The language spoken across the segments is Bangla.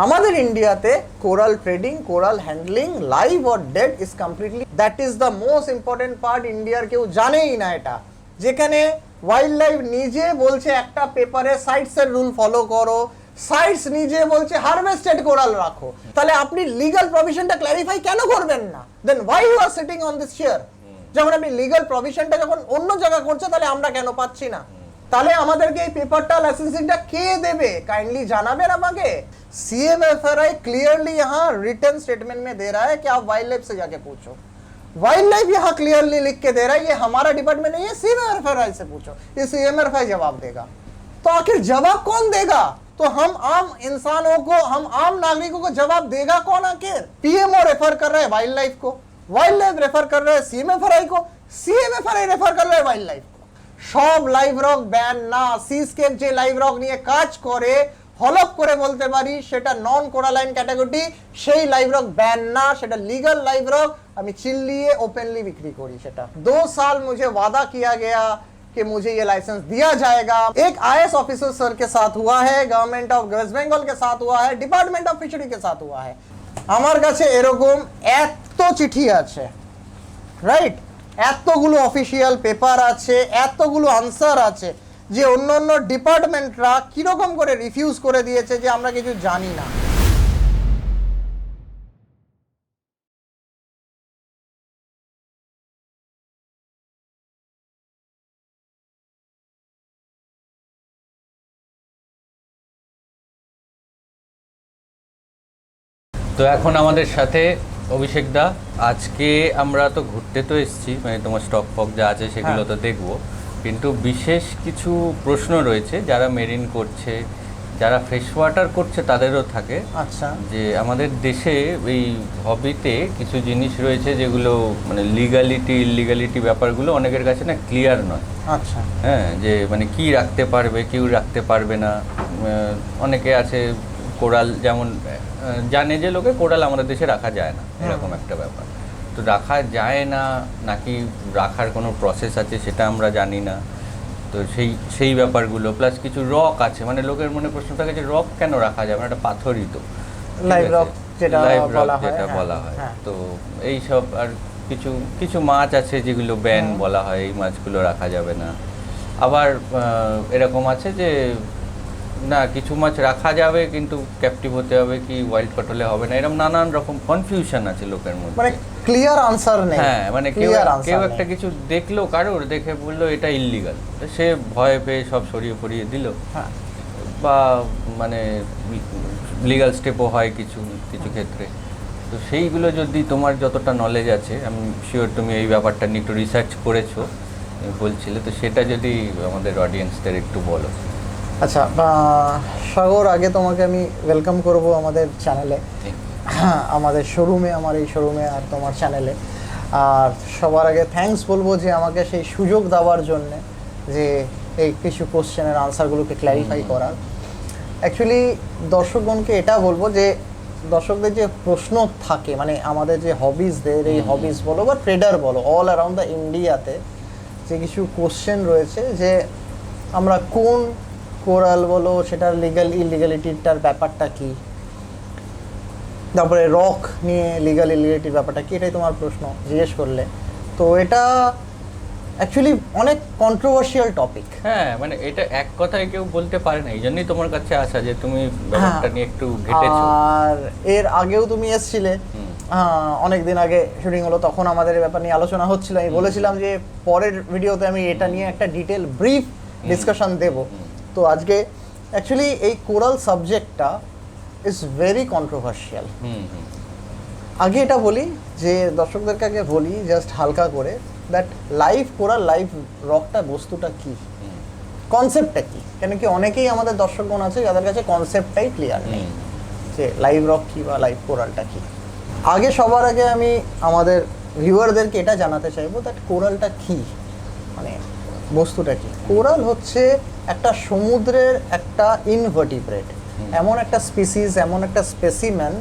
আমাদের ইন্ডিয়াতে coral trading, coral handling, live or dead is completely, that is the most important part. ইন্ডিয়ার কেউ জানেই না এটা, যেখানে ওয়াইল্ড লাইফ নিজে বলছে একটা পেপারে সাইটসের রুল ফলো করো, সাইটস নিজে বলছে হারভেস্টেড কোরাল রাখো। তাহলে আপনি লিগাল প্রভিশনটা ক্ল্যারিফাই কেন করবেন না? Then why you are sitting on this chair? যখন আপনি লিগাল প্রভিশনটা যখন অন্য জায়গায় করছে, তাহলে আমরা কেন পাচ্ছি না? তাহলে আমাদেরকে এই পেপারটা লাইসেন্সিংটা কে দেবে? কাइंडली জানাবেন আমাকে। सीएमएफआरआई क्लियरली यहाँ रिटर्न स्टेटमेंट में दे रहा है कि आप वाइल्ड लाइफ से जाके पूछो। वाइल्ड लाइफ यहाँ क्लियरली लिख के दे रहा है, ये हमारा डिपार्टमेंट नहीं है, सीएमएफआरआई से पूछो, ये सीएमएफआरआई जवाब देगा। तो आखिर जवाब कौन देगा? तो हम आम इंसानों को, हम आम नागरिकों को जवाब देगा कौन? आखिर पीएमओ रेफर कर रहा है वाइल्ड लाइफ को, वाइल्ड लाइफ रेफर कर रहा है सीएमएफआरआई को, सीएमएफआरआई रेफर कर रहा है वाइल्ड लाइफ को। সব লাইভ রক ব্যান না, সিস্কেপ যে লাইভ রক নিয়ে কাজ করে হলপ করে বলতে পারি সেটা নন কোরালাইন ক্যাটাগরি, সেই লাইভ রক ব্যান না, সেটা लीगल लाइव रॉक। আমি चिल्लिए ओपनली बिक्री करी সেটা। 2 साल मुझे वादा किया गया कि मुझे ये लाइसेंस दिया जाएगा। एक आईएएस ऑफिसर सर के साथ हुआ है, गवर्नमेंट ऑफ वेस्ट बंगाल के साथ हुआ है, डिपार्टमेंट ऑफ फिशरी के साथ हुआ है। আমার কাছে এরকম এত চিঠি আছে, রাইট, এতগুলো অফিসিয়াল পেপার আছে, এতগুলো আনসার আছে, যে অন্য অন্য ডিপার্টমেন্টরা কিরকম করে রিফিউজ করে দিয়েছে যে আমরা কিছু জানি না। তো এখন আমাদের সাথে অভিষেক দা। আজকে আমরা তো ঘুরতে তো এসেছি, মানে তোমার স্টক ফক যা আছে সেগুলো তো দেখবো, কিন্তু বিশেষ কিছু প্রশ্ন রয়েছে যারা মেরিন করছে, যারা ফ্রেশ ওয়াটার করছে তাদেরও থাকে। আচ্ছা, যে আমাদের দেশে এই হবিতে কিছু জিনিস রয়েছে যেগুলো মানে লিগালিটি ইলিগালিটি ব্যাপারগুলো অনেকের কাছে না ক্লিয়ার নয়। আচ্ছা, হ্যাঁ, যে মানে কি রাখতে পারবে, কেউ রাখতে পারবে না। অনেকে আছে কোরাল, যেমন জানে যে লোকে কোরাল আমাদের দেশে রাখা যায় না, এরকম একটা ব্যাপার। তো রাখা যায় না নাকি রাখার কোনো প্রসেস আছে সেটা আমরা জানি না। তো সেই ব্যাপারগুলো প্লাস কিছু রক আছে, মানে লোকের মনে প্রশ্ন থাকে যে রক কেন রাখা যাবে না, এটা পাথরই তো, লাইভ রক যেটা বলা হয়। তো এই সব আর কিছু কিছু মাছ আছে যেগুলো ব্যান বলা হয়, এই মাছগুলো রাখা যাবে না। আবার এরকম আছে যে না কিছু মাছ রাখা যাবে কিন্তু ক্যাপটিভ হতে হবে, কি ওয়াইল্ড কট হলে হবে না, এরকম নানান রকম কনফিউশন আছে লোকের মধ্যে, মানে ক্লিয়ার আনসার নেই। হ্যাঁ, মানে কেউ একটা কিছু দেখলো, কারোর দেখে বললো এটা ইললিগাল, সে ভয় পেয়ে সব সরিয়ে ফরিয়ে দিল। বা মানে লিগাল স্টেপও হয় কিছু কিছু ক্ষেত্রে। তো সেইগুলো যদি তোমার যতটা নলেজ আছে, আমি শিওর তুমি এই ব্যাপারটা নিয়ে একটু রিসার্চ করেছো বলছিলে, তো সেটা যদি আমাদের অডিয়েন্সদের একটু বলো। আচ্ছা সাগর, আগে তোমাকে আমি ওয়েলকাম করব আমাদের চ্যানেলে, আমাদের শোরুমে, আমার এই শোরুমে আর তোমার চ্যানেলে। আর সবার আগে থ্যাঙ্কস বলবো যে আমাকে সেই সুযোগ দেওয়ার জন্যে, যে এই কিছু কোশ্চেনের আনসারগুলোকে ক্ল্যারিফাই করার। অ্যাকচুয়ালি দর্শকগণকে এটা বলবো যে দর্শকদের যে প্রশ্ন থাকে, মানে আমাদের যে হবিজদের, এই হবিজ বলো বা ট্রেডার বলো, অল অ্যারাউন্ড দ্য ইন্ডিয়াতে যে কিছু কোশ্চেন রয়েছে, যে আমরা কোন কোরাল বলো সেটার লিগাল ইলিগালিটিটার ব্যাপারটা কি, তারপরে রক নিয়ে লিগাল ইলিগালিটির ব্যাপারটা কি, এটাই তোমার প্রশ্ন জিজ্ঞেস করলে। তো এটা অ্যাকচুয়ালি অনেক কন্ট্রোভার্সিয়াল টপিক। হ্যাঁ, মানে এটা এক কথায় কেউ বলতে পারে না, এই জন্যই তোমার কাছে আসা যে তুমি ব্যাপারটা নিয়ে একটু ঘেটেছো। আর এর আগেও তুমি এসেছিলে, অনেক দিন আগে শুটিং হলো, তখন আমাদের এই ব্যাপার নিয়ে আলোচনা হচ্ছিল। আমি বলেছিলাম যে পরের ভিডিওতে আমি এটা নিয়ে একটা ডিটেল ব্রিফ ডিসকাশন দেব। তো আজকে অ্যাকচুয়ালি এই কোরাল সাবজেক্টটা ইজ ভেরি কন্ট্রোভার্সিয়াল। আগে এটা বলি যে দর্শকদেরকে আগে বলি জাস্ট হালকা করে, দ্যাট লাইভ কোরাল, লাইভ রকটা বস্তুটা কি, কনসেপ্টটা কি। কেন কি অনেকেই আমাদের দর্শকগণ আছে যাদের কাছে কনসেপ্টটাই ক্লিয়ার নেই যে লাইভ রক কি বা লাইভ কোরালটা কি। আগে সবার আগে আমি আমাদের ভিউয়ারদেরকে এটা জানাতে চাইবো দ্যাট কোরালটা কি, মানে বস্তুটা কি। কোরাল হচ্ছে একটা সমুদ্রের একটা ইনভার্টিব্রেট, এমন একটা স্পিসিস, এমন একটা স্পেসিমেন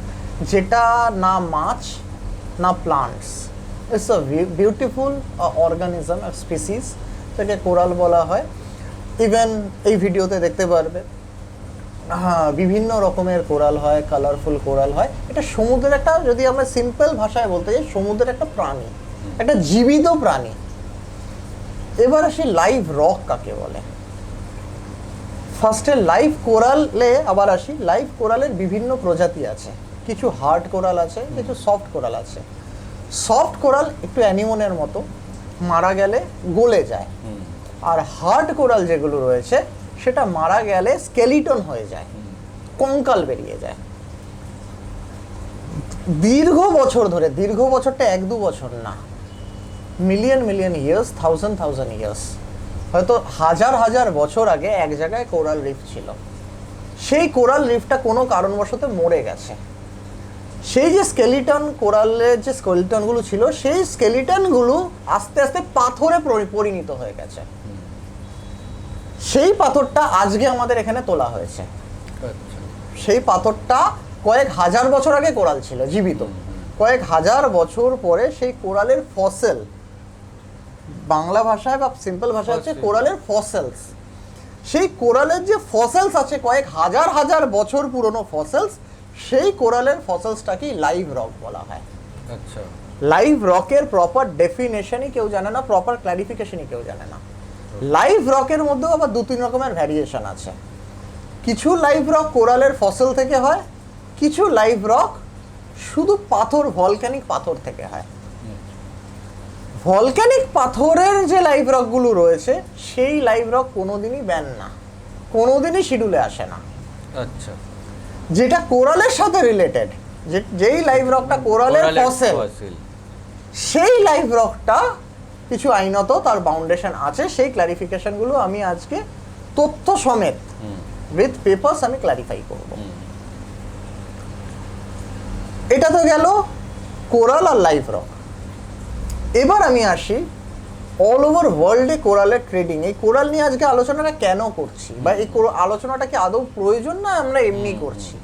যেটা না মাছ না plants, it's a beautiful organism, species, সেটাকে কোরাল বলা হয়। ইভেন এই ভিডিওতে দেখতে পারবে হ্যাঁ, বিভিন্ন রকমের কোরাল হয়, কালারফুল কোরাল হয়। এটা সমুদ্রের একটা, যদি আমরা সিম্পল ভাষায় বলতে যাই, সমুদ্রের একটা প্রাণী, একটা জীবিত প্রাণী। এবার আসি লাইভ রক কাকে বলে। ফার্স্টে লাইভ কোরালে আবার আসি। লাইভ কোরালের বিভিন্ন প্রজাতি আছে, কিছু হার্ড কোরাল আছে, কিছু সফট কোরাল আছে। সফট কোরাল একটু অ্যানিমনের মতো, মারা গেলে গলে যায়। আর হার্ড কোরাল যেগুলো রয়েছে সেটা মারা গেলে স্কেলিটন হয়ে যায়, কঙ্কাল বেরিয়ে যায়। দীর্ঘ বছর ধরে, দীর্ঘ বছরটা 1-2 বছর না, million million years, thousand years, হয়তো হাজার হাজার বছর আগে এক জায়গায় কোরাল রিফ ছিল। সেই কোরাল রিফটা কোনো কারণবশত মরে গেছে। সেই যে স্কেলিটন, কোরালের যে স্কেলিটনগুলো ছিল, সেই স্কেলিটনগুলো আস্তে আস্তে পাথরে পরিণত হয়ে গেছে। সেই পাথরটা আজকে আমাদের এখানে তোলা হয়েছে। সেই পাথরটা কয়েক হাজার বছর আগে কোরাল ছিল জীবিত। কয়েক হাজার বছর পরে সেই কোরালের ফসেল, বাংলা ভাষায় বা সিম্পল ভাষা হচ্ছে কোরালের ফসেলস। সেই কোরালের যে ফসেলস আছে, কয়েক হাজার হাজার বছর পুরনো ফসেলস, সেই কোরালের ফসেলসটাকেই লাইভ রক বলা হয়। আচ্ছা, লাইভ রকের প্রপার ডেফিনেশনই কেউ জানে না, প্রপার ক্লারিফিকেশনই কেউ জানে না। লাইভ রকের মধ্যেও আবার 2-3 রকমের ভ্যারিয়েশন আছে। কিছু লাইভ রক কোরালের ফসল থেকে হয়, কিছু লাইভ রক শুধু পাথর, ভলক্যানিক পাথর থেকে হয়। ভলক্যানিক পাথরের যে লাইভ রকগুলো রয়েছে, সেই লাইভ রক কোনোদিনই ব্যান না, কোনোদিনই শিডিউলে আসে না। আচ্ছা, যেটা কোরালের সাথে রিলেটেড, যেই লাইভ রকটা কোরালের ফসেল, সেই লাইভ রকটা কিছু আইনত তার বাউন্ডেশন আছে। সেই ক্লারিফিকেশনগুলো আমি আজকে তথ্য সমেত উইথ পেপারস আমি ক্লারিফাই করব। এটা তো গেল কোরাল আর লাইভ রক। এবার আমি আসি অল ওভার ওয়ার্ল্ডে কোরালের ট্রেডিং। এই কোরাল নিয়ে আজকে আলোচনাটা কেন করছি, বা এই আলোচনাটা কি আদৌ প্রয়োজন, না আমরা এমনি করছি?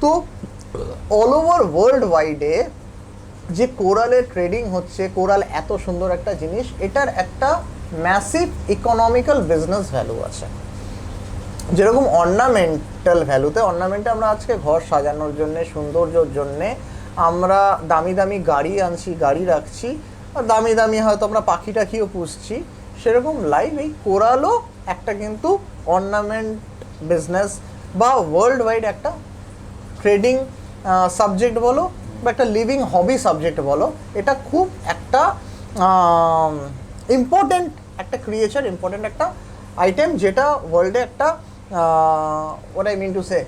তো অল ওভার ওয়ার্ল্ড ওয়াইডে যে কোরালের ট্রেডিং হচ্ছে, কোরাল এত সুন্দর একটা জিনিস, এটার একটা ম্যাসিভ ইকোনমিক্যাল বিজনেস ভ্যালু আছে। যেরকম অর্নামেন্টাল ভ্যালুতে, অর্নামেন্টে আমরা আজকে ঘর সাজানোর জন্যে, সৌন্দর্যর জন্যে আমরা দামি দামি গাড়ি আনছি, গাড়ি রাখছি, আর দামি দামি হয়তো আমরা পাখি টাখিও পুষছি। সেরকম লাইভ এই কোরালও একটা কিন্তু অর্নামেন্ট বিজনেস বা ওয়ার্ল্ড ওয়াইড একটা ট্রেডিং সাবজেক্ট বলো বা একটা লিভিং হবি সাবজেক্ট বলো, এটা খুব একটা ইম্পর্টেন্ট একটা ক্রিয়েচার, ইম্পর্টেন্ট একটা আইটেম, যেটা ওয়ার্ল্ডে একটা what I mean to say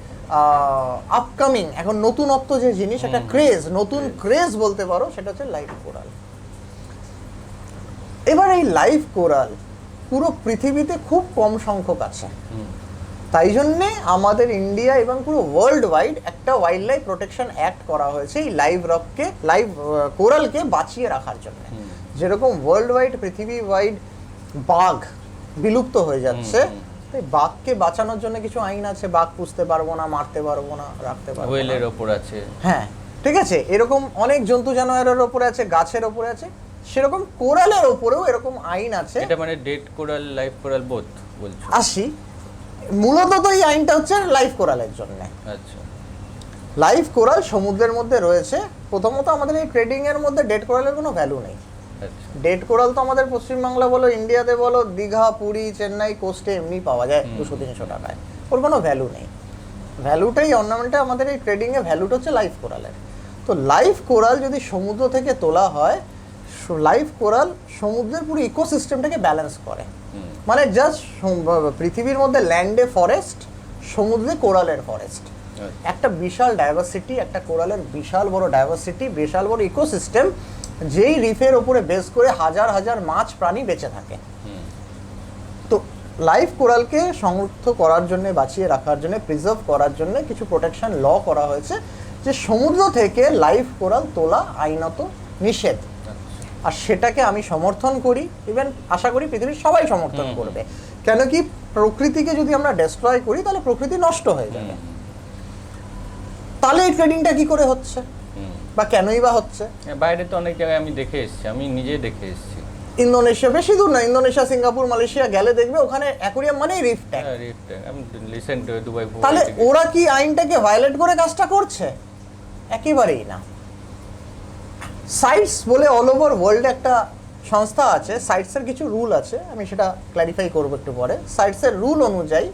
upcoming, এখন নতুনত্ব যে জিনিস, একটা ক্রেজ, নতুন ক্রেজ বলতে পারো, সেটা হচ্ছে লাইভ কোরাল। এবার এই লাইভ কোরাল পুরো পৃথিবীতে খুব কম সংখ্যক আছে। তাই জন্যে আমাদের ইন্ডিয়া এবং পুরো ওয়ার্ল্ড ওয়াইড একটা ওয়াইল্ড লাইফ প্রোটেকশন অ্যাক্ট করা হয়েছে এই লাইভ রককে, লাইভ কোরালকে বাঁচিয়ে রাখার জন্য। যেরকম ওয়ার্ল্ড ওয়াইড, পৃথিবী ওয়াইড বাঘ বিলুপ্ত হয়ে যাচ্ছে, তাই বাঘকে বাঁচানোর জন্য কিছু আইন আছে। বাঘ পুষতে পারবো না, মারতে পারবো না, রাখতে পারবো না। ওয়েলের ওপর আছে, হ্যাঁ ঠিক আছে, এরকম অনেক জন্তু জানোয়ারের ওপরে আছে, গাছের ওপরে আছে। সেরকম কোরালের ওপরেও এরকম আইন আছে। এটা মানে dead coral, live coral both বলছো? আসি, মূলত তো এই আইনটা হচ্ছে লাইভ কোরালের জন্য। আচ্ছা, লাইভ কোরাল সমুদ্রের মধ্যে রয়েছে। প্রথমত আমাদের এই ট্রেডিং এর মধ্যে ডেড কোরালের কোনো ভ্যালু নেই। ডেড কোরাল তো আমাদের পশ্চিমবাংলা বলো, ইন্ডিয়াতে বলো, দীঘা, পুরী, চেন্নাই কোস্টে এমনি পাওয়া যায় 200-300 টাকায়, ওর কোনো ভ্যালু নেই। ভ্যালুটাই অর্নামেন্টে, আমাদের এই ট্রেডিংয়ে ভ্যালুটা হচ্ছে লাইভ কোরালের। তো লাইভ কোরাল যদি সমুদ্র থেকে তোলা হয়, লাইভ কোরাল সমুদ্রের পুরো ইকোসিস্টেমটাকে ব্যালেন্স করে। মানে জাস্ট পৃথিবীর মধ্যে ল্যান্ডে ফরেস্ট, সমুদ্রে কোরালের ফরেস্ট, একটা বিশাল ডাইভার্সিটি, একটা কোরালের বিশাল বড় ডাইভার্সিটি, বিশাল বড় ইকোসিস্টেম, যেই রিফের ওপরে বেস করে হাজার হাজার মাছ প্রাণী বেঁচে থাকে। তো লাইভ কোরালকে সংরক্ষিত করার জন্য, বাঁচিয়ে রাখার জন্য, প্রিজার্ভ করার জন্য কিছু প্রোটেকশন ল করা হয়েছে, যে সমুদ্র থেকে লাইভ কোরাল তোলা আইনত নিষেধ। আর সেটাকে আমি সমর্থন করি, ইভেন আশা করি পৃথিবীর সবাই সমর্থন করবে। কেন কি, প্রকৃতিকে যদি আমরা ডেস্ট্রয় করি তাহলে প্রকৃতি নষ্ট হয়ে যাবে। তাহলে এই ট্রেডিংটা কি করে হচ্ছে, বা কেনই বা হচ্ছে? বাইরে তো অনেক জায়গায় আমি দেখে এসেছি, আমি নিজে দেখে এসেছি। ইন্দোনেশিয়া, বেশি দূর না, ইন্দোনেশিয়া, সিঙ্গাপুর, মালয়েশিয়া গেলে দেখবে ওখানে অ্যাকুরিয়াম মানেই রিফ ট্যাঙ্ক। হ্যাঁ, রিফ ট্যাঙ্ক। আমি রিসেন্ট দুবাই তাহলে ওরা কি আইনটাকে ভায়োলেট করে কাজটা করছে? একেবারেই না। সাইটস বলে অল ওভার ওয়ার্ল্ডে একটা সংস্থা আছে, সাইটসের কিছু রুল আছে, আমি সেটা ক্ল্যারিফাই করবো একটু পরে। সাইটসের রুল অনুযায়ী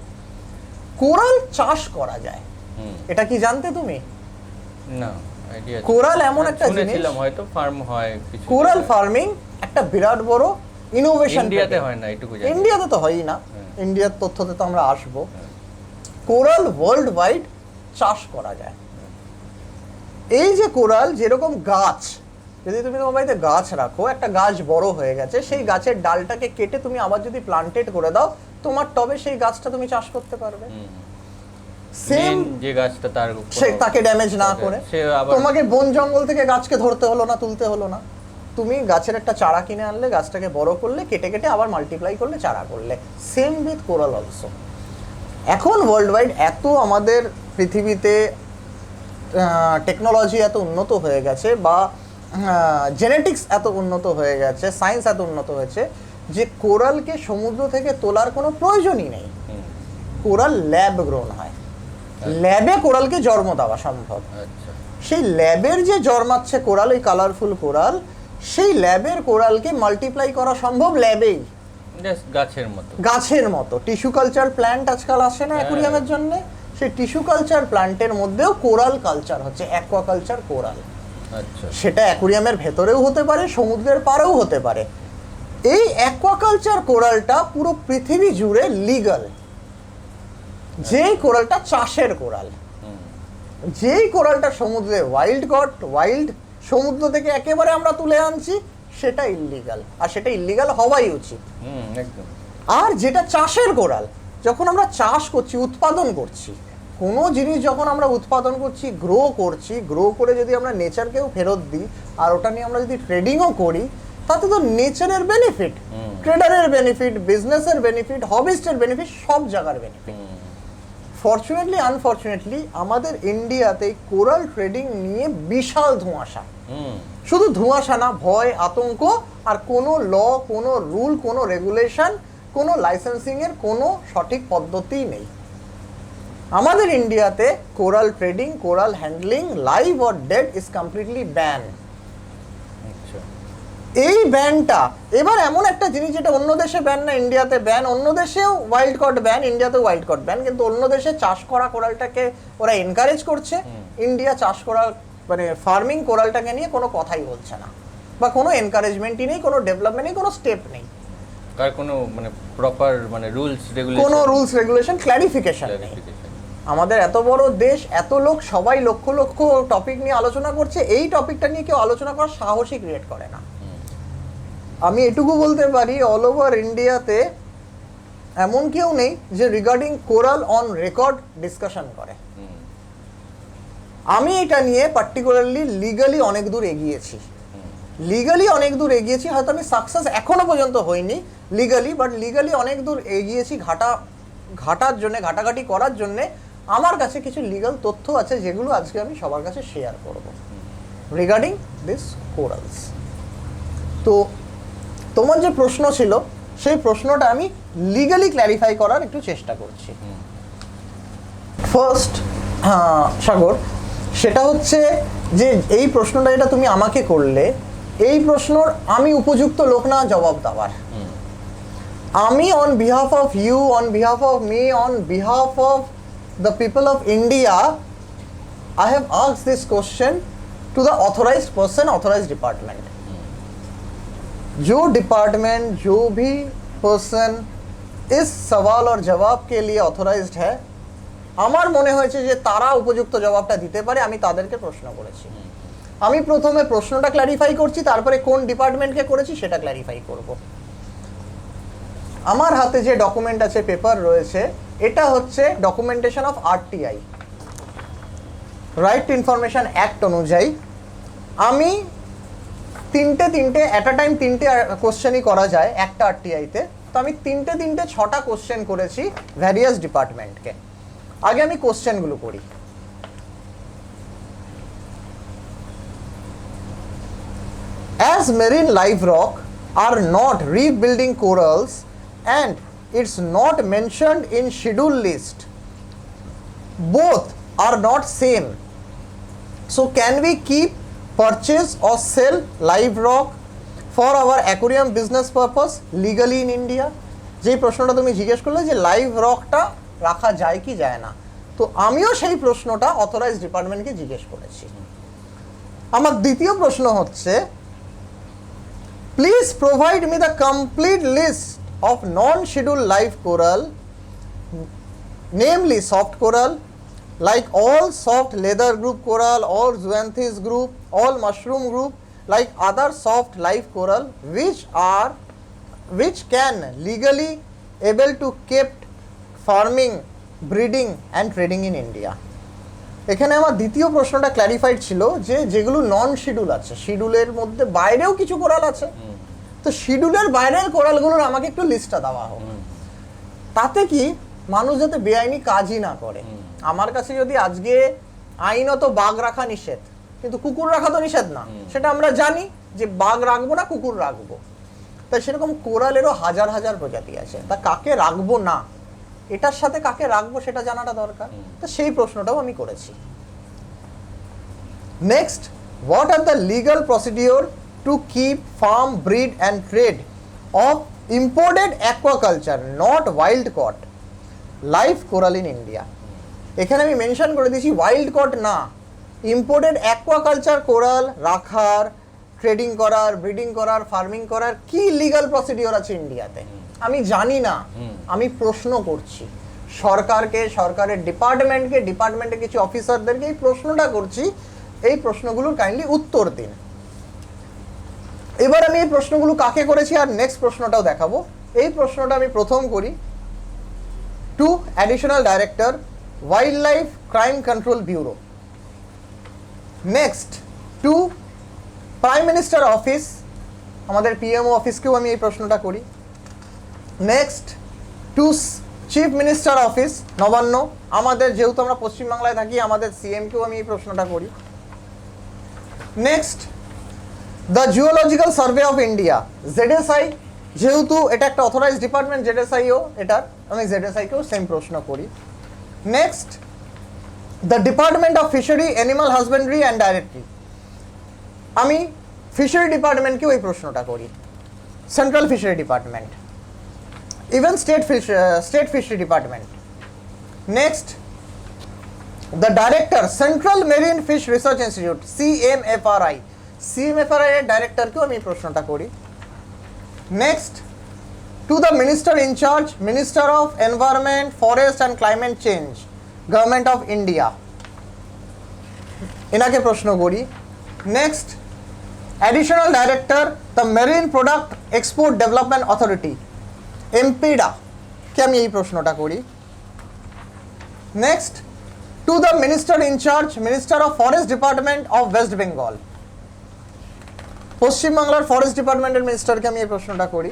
কোরাল চাষ করা যায়। এটা কি জানতে তুমি? না, আইডিয়া। কোরাল এমন একটা জিনিস, শুনেছিলাম হয়তো ফার্ম হয় কিছু। কোরাল ফার্মিং একটা বিরাট বড় ইনোভেশন। ইন্ডিয়াতে হয় না, এটুকু জানি। ইন্ডিয়াতে তো হয়ই না, ইন্ডিয়ার তথ্যতে তো আমরা আসবো। কোরাল ওয়ার্ল্ড ওয়াইড চাষ করা যায়। এই যে কোরাল, যেরকম গাছ, যদি তুমি তোমার বাড়িতে গাছ রাখো, একটা গাছ বড় হয়ে গেছে, সেই গাছের ডালটাকে কেটে তুমি আবার যদি প্লান্টেড করে দাও, তোমার টবে সেই গাছটা তুমি চাষ করতে পারবে। সেম যে গাছটা তার সে তাকে ড্যামেজ না করে। সে আবার তোমাকে বন জঙ্গল থেকে গাছকে ধরতে হলো না, তুলতে হলো না। তুমি গাছের একটা চারা কিনে আনলে, গাছটাকে বড় করলে, কেটে কেটে আবার মাল্টিপ্লাই করলে, চারা করলে। Same with coral also. এখন ওয়ার্ল্ড ওয়াইড এত আমাদের পৃথিবীতে টেকনোলজি এত উন্নত হয়ে গেছে, বা জেনেটিক্স এত উন্নত হয়ে গেছে, সায়েন্স এত উন্নত হয়েছে, যে কোরালকে সমুদ্র থেকে তোলার কোনো প্রয়োজনই নেই। কোরাল ল্যাব গ্রোন হয়, ল্যাবে কোরালকে জন্ম দেওয়া সম্ভব। আচ্ছা, সেই ল্যাবের যে জন্মাচ্ছে কোরাল, এই কালারফুল কোরাল, সেই ল্যাবের কোরালকে মাল্টিপ্লাই করা সম্ভব ল্যাবেই, গাছের মতো। গাছের মতো। টিস্যু কালচার প্ল্যান্ট আজকাল আসে না অ্যাকুরিয়ামের জন্য, সেই টিস্যু কালচার প্ল্যান্টের মধ্যেও কোরাল কালচার হচ্ছে, অ্যাকোয়াকালচার কোরাল। আচ্ছা, সেটা অ্যাকুরিয়ামের ভেতরেও হতে পারে, সমুদ্রের পাড়েও হতে পারে। এই অ্যাকোয়াকালচার কোরালটা পুরো পৃথিবী জুড়ে লিগ্যাল। যেই কোরালটা চাষের কোরাল, যেই কোরালটা সমুদ্রে ওয়াইল্ড সমুদ্র থেকে একেবারে আমরা তুলে আনছি, সেটা ইল্লিগাল, আর সেটা ইল্লিগাল হওয়াই উচিত। একদম। আর যেটা চাষের কোরাল, যখন আমরা চাষ করছি, উৎপাদন করছি, কোনো জিনিস যখন আমরা উৎপাদন করছি, গ্রো করে যদি আমরা নেচারকেও ফেরত দিই, আর ওটা নিয়ে আমরা যদি ট্রেডিংও করি, তাতে তো নেচারের বেনিফিট, ট্রেডারের বেনিফিট, বিজনেসের বেনিফিট, হবিস্টের বেনিফিট, সব জায়গার বেনিফিট। ফরচুনেটলি আনফরচুনেটলি আমাদের ইন্ডিয়াতে কোরাল ট্রেডিং নিয়ে বিশাল ধোঁয়াশা। শুধু ধোঁয়াশা না, ভয়, আতঙ্ক, আর কোনো ল, কোনো রুল, কোনো রেগুলেশন, কোনো লাইসেন্সিং এর কোনো সঠিক পদ্ধতি নেই। আমাদের ইন্ডিয়াতে coral trading, coral handling, live or dead, is completely ban. এই ব্যানটা এবার এমন একটা জিনিস, যেটা অন্য দেশে ব্যান না, ইন্ডিয়াতে ব্যান। অন্য দেশেও ওয়াইল্ড কট ব্যান, ইন্ডিয়াতে ওয়াইল্ড কট ব্যান, কিন্তু অন্য দেশে চাষ করা কোরালটাকে ওরা এনকারেজ করছে। ইন্ডিয়া চাষ করা মানে ফার্মিং কোরালটাকে নিয়ে কোনো কথাই বলছে না, বা কোনো এনকারেজমেন্টই নেই, কোনো ডেভেলপমেন্ট নেই, কোনো স্টেপ নেই, কার কোনো মানে প্রপার মানে রুলস রেগুলেশন, কোনো রুলস রেগুলেশন ক্ল্যারিফিকেশন নেই। আমাদের এত বড় দেশ, এত লোক, সবাই লক্ষ লক্ষ টপিক নিয়ে আলোচনা করছে, এই টপিকটা নিয়ে কেউ আলোচনা করার সাহসই ক্রিয়েট করে না। আমি এটুকু বলতে পারি, অল ওভার ইন্ডিয়াতে এমন কেউ নেই যে regarding coral on record discussion করে। আমি এটা নিয়ে পার্টিকুলারলি লিগালি অনেক দূর এগিয়েছি, হয়তো আমি সাকসেস এখনো পর্যন্ত হইনি লিগালি, বাট লিগালি অনেক দূর এগিয়েছি। ঘাটাঘাটি করার জন্য আমার কাছে কিছু লিগাল তথ্য আছে, যেগুলো আজকে আমি সবার কাছে শেয়ার করব রিগার্ডিং দিস কোরালস। তো তোমার যে প্রশ্ন ছিল, সেই প্রশ্নটা আমি লিগালি ক্ল্যারিফাই করার একটু চেষ্টা করছি। ফার্স্ট, সাগর, সেটা হচ্ছে যে এই প্রশ্নটা যেটা তুমি আমাকে করলে, এই প্রশ্নর আমি উপযুক্ত লোক না জবাব দেওয়ার। আমি on behalf of you, on behalf of me, on behalf of the people of India, I have asked this question to the authorized person, authorized department. जो डिपार्टमेंट, जो भी पर्सन इस सवाल और जवाब के लिए ऑथराइज्ड है, আমার মনে হয়েছে যে তারা উপযুক্ত জবাবটা দিতে পারে, আমি তাদেরকে প্রশ্ন করেছি। আমি প্রথমে প্রশ্নটা ক্ল্যারিফাই করছি, তারপরে কোন ডিপার্টমেন্টকে করেছি সেটা ক্ল্যারিফাই করব। আমার হাতে যে ডকুমেন্ট আছে, পেপার রয়েছে, এটা হচ্ছে documentation of RTI, right two information act অনুযায়ী। আমি তিনটে অ্যাট আ টাইম তিনটে কোশ্চেনই করা যায় একটা আরটিআইতে, তো আমি তিনটে 6টা কোশ্চেন করেছি ভ্যারিয়াস ডিপার্টমেন্টকে। আগে আমি কোশ্চেনগুলো করি। As marine live rock are not reef building corals and it's not mentioned in schedule list, both are not same, so can we keep, purchase or sell live rock for our aquarium business purpose legally in India? যেই প্রশ্নটা তুমি জিজ্ঞেস করলে যে লাইভ রকটা রাখা যায় কি যায় না, তো আমিও সেই প্রশ্নটা অথরাইজড ডিপার্টমেন্টকে জিজ্ঞেস করেছি। আমার দ্বিতীয় প্রশ্ন হচ্ছে, please provide me the complete list of non schedule live coral, namely soft coral, like all soft leather group coral, all zoanthus group, all mushroom group, like other soft live coral which can legally able to kept farming, breeding and trading in India. এখানে আমার দ্বিতীয় প্রশ্নটা ক্ল্যারিফাইড ছিল যে যেগুলো নন শিডিউল আছে, শিডিউলের মধ্যে বাইরেও কিছু কোরাল আছে, তো শিডিউলের বাইরের কোরালগুলোর আমাকে একটু লিস্টটা দেওয়া হোক, তাতে কি মানুষ যাতে বেআইনি কাজই না করে। আমার কাছে যদি আজকে আইনত বাঘ রাখা নিষেধ, কিন্তু কুকুর রাখা তো নিষেধ না, সেটা আমরা জানি যে বাঘ রাখবো না কুকুর রাখবো, তাই সেরকম কোরালেরও হাজার হাজার প্রজাতি আছে, তা কাকে রাখবো না, এটার সাথে কাকে রাখবো সেটা জানাটা দরকার, তো সেই প্রশ্নটাও আমি করেছি। Next, what are the legal procedure to keep, farm, breed and trade of imported aquaculture not wild caught live coral in India? এখানে আমি মেনশন করে দিয়েছি ওয়াইল্ড কট না, ইম্পোর্টেড অ্যাকোয়াকালচার কোরাল রাখার, ট্রেডিং করার, ব্রিডিং করার, ফার্মিং করার কি লিগাল প্রসিডিওর আছে ইন্ডিয়াতে আমি জানি না, আমি প্রশ্ন করছি সরকারকে, সরকারের ডিপার্টমেন্টকে, ডিপার্টমেন্টের কিছু অফিসারদেরকে এই প্রশ্নটা করছি, এই প্রশ্নগুলোর কাইন্ডলি উত্তর দিন। এবার আমি এই প্রশ্নগুলো কাকে করেছি আর নেক্সট প্রশ্নটাও দেখাবো। এই প্রশ্নটা আমি প্রথম করি to additional director, wild life crime control bureau. Next, to prime minister office, আমাদের পিএমও অফিসকেও আমি এই প্রশ্নটা করি। Next, to chief minister office Nabanna, আমাদের যেহেতু আমরা পশ্চিমবাংলায় থাকি আমাদের সিএমকেও আমি এই প্রশ্নটা করি। Next, the geological survey of India, জেডএসআই, যেহেতু এটা একটা অথরাইজড ডিপার্টমেন্ট জেডএসআইও, এটার আমি জেডএসআইকেও সেম প্রশ্ন করি। Next, the department of fishery, animal husbandry and directory, আমি ফিশারি ডিপার্টমেন্টকেও এই প্রশ্নটা করি, central fishery department, even state fishery department. Next, the director, central marine fish research institute, CMFRI, CMFRI এর ডাইরেক্টরকেও আমি এই প্রশ্নটা করি। Next, to the minister in charge, minister of environment, forest and climate change, government of India, এনাকে প্রশ্ন করি। Next, additional director, the marine product export development authority, এমপিডা, কে আমি এই প্রশ্নটা করি। Next, to the minister in charge, minister of forest department of West Bengal, পশ্চিমবাংলার ফরেস্ট ডিপার্টমেন্টের মিনিস্টারকে আমি এই প্রশ্নটা করি।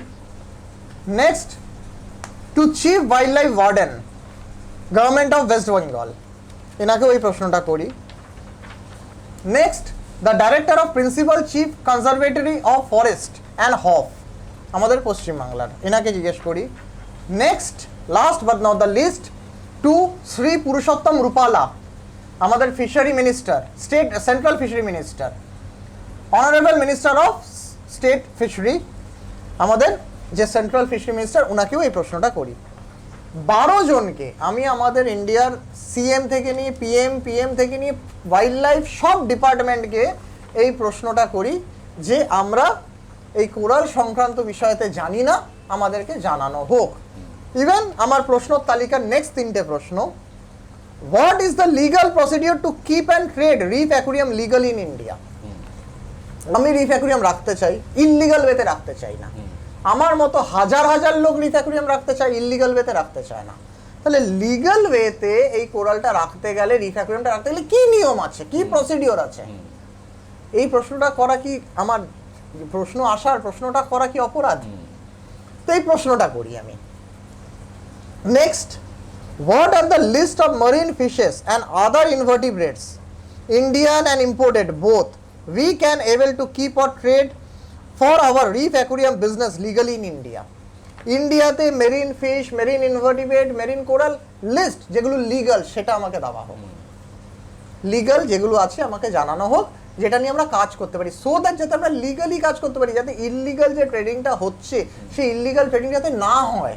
Next, to chief wild life warden, government of West Bengal, এনাকেও এই প্রশ্নটা করি। Next, the director of principal chief conservatory of forest and HOF, আমাদের পশ্চিমবাংলার, এনাকে জিজ্ঞেস করি। Next, last but not the least, to Shri Purushottam Rupala, আমাদের fishery minister, state central fishery minister, honourable minister of state fishery, আমাদের যে সেন্ট্রাল ফিশারি মিনিস্টার, ওনাকেও এই প্রশ্নটা করি। 12 জনকে আমি আমাদের ইন্ডিয়ার সিএম থেকে নিয়ে পিএম থেকে নিয়ে ওয়াইল্ড লাইফ সব ডিপার্টমেন্টকে এই প্রশ্নটা করি যে আমরা এই কোরাল সংক্রান্ত বিষয়তে জানি না, আমাদেরকে জানানো হোক। ইভেন আমার প্রশ্নের তালিকার নেক্সট 3টে প্রশ্ন, what is the legal procedure to keep and trade reef aquarium legal in India? আমি রিফ অ্যাকুরিয়াম রাখতে চাই, ইললিগাল ওয়েতে রাখতে চাই না। আমার মতো হাজার হাজার লোক রিফ অ্যাকুরিয়াম রাখতে চায়, ইললিগাল ওয়েতে রাখতে চায় না। তাহলে লিগাল ওয়েতে এই কোরালটা রাখতে গেলে, রিফ অ্যাকুরিয়ামটা রাখতে গেলে কি নিয়ম আছে, কি প্রসিডিওর আছে? এই প্রশ্নটা করা কি আমার প্রশ্নটা করা কি অপরাধ? তো এই প্রশ্নটা করি আমি। Next, what are the list of marine fishes and other invertebrates, Indian and imported both, we can able to keep or trade for our reef aquarium business legally in India. ইন্ডিয়াতে marine fish, marine invertebrate, marine coral list যেগুলো লিগাল সেটা আমাকে দেওয়া হোক। লিগাল যেগুলো আছে আমাকে জানানো হোক, যেটা নিয়ে আমরা কাজ করতে পারি, সো দ্যাট যাতে আমরা লিগালি কাজ করতে পারি, যাতে ইললিগাল যে ট্রেডিংটা হচ্ছে সেই ইললিগাল ট্রেডিং যাতে না হয়।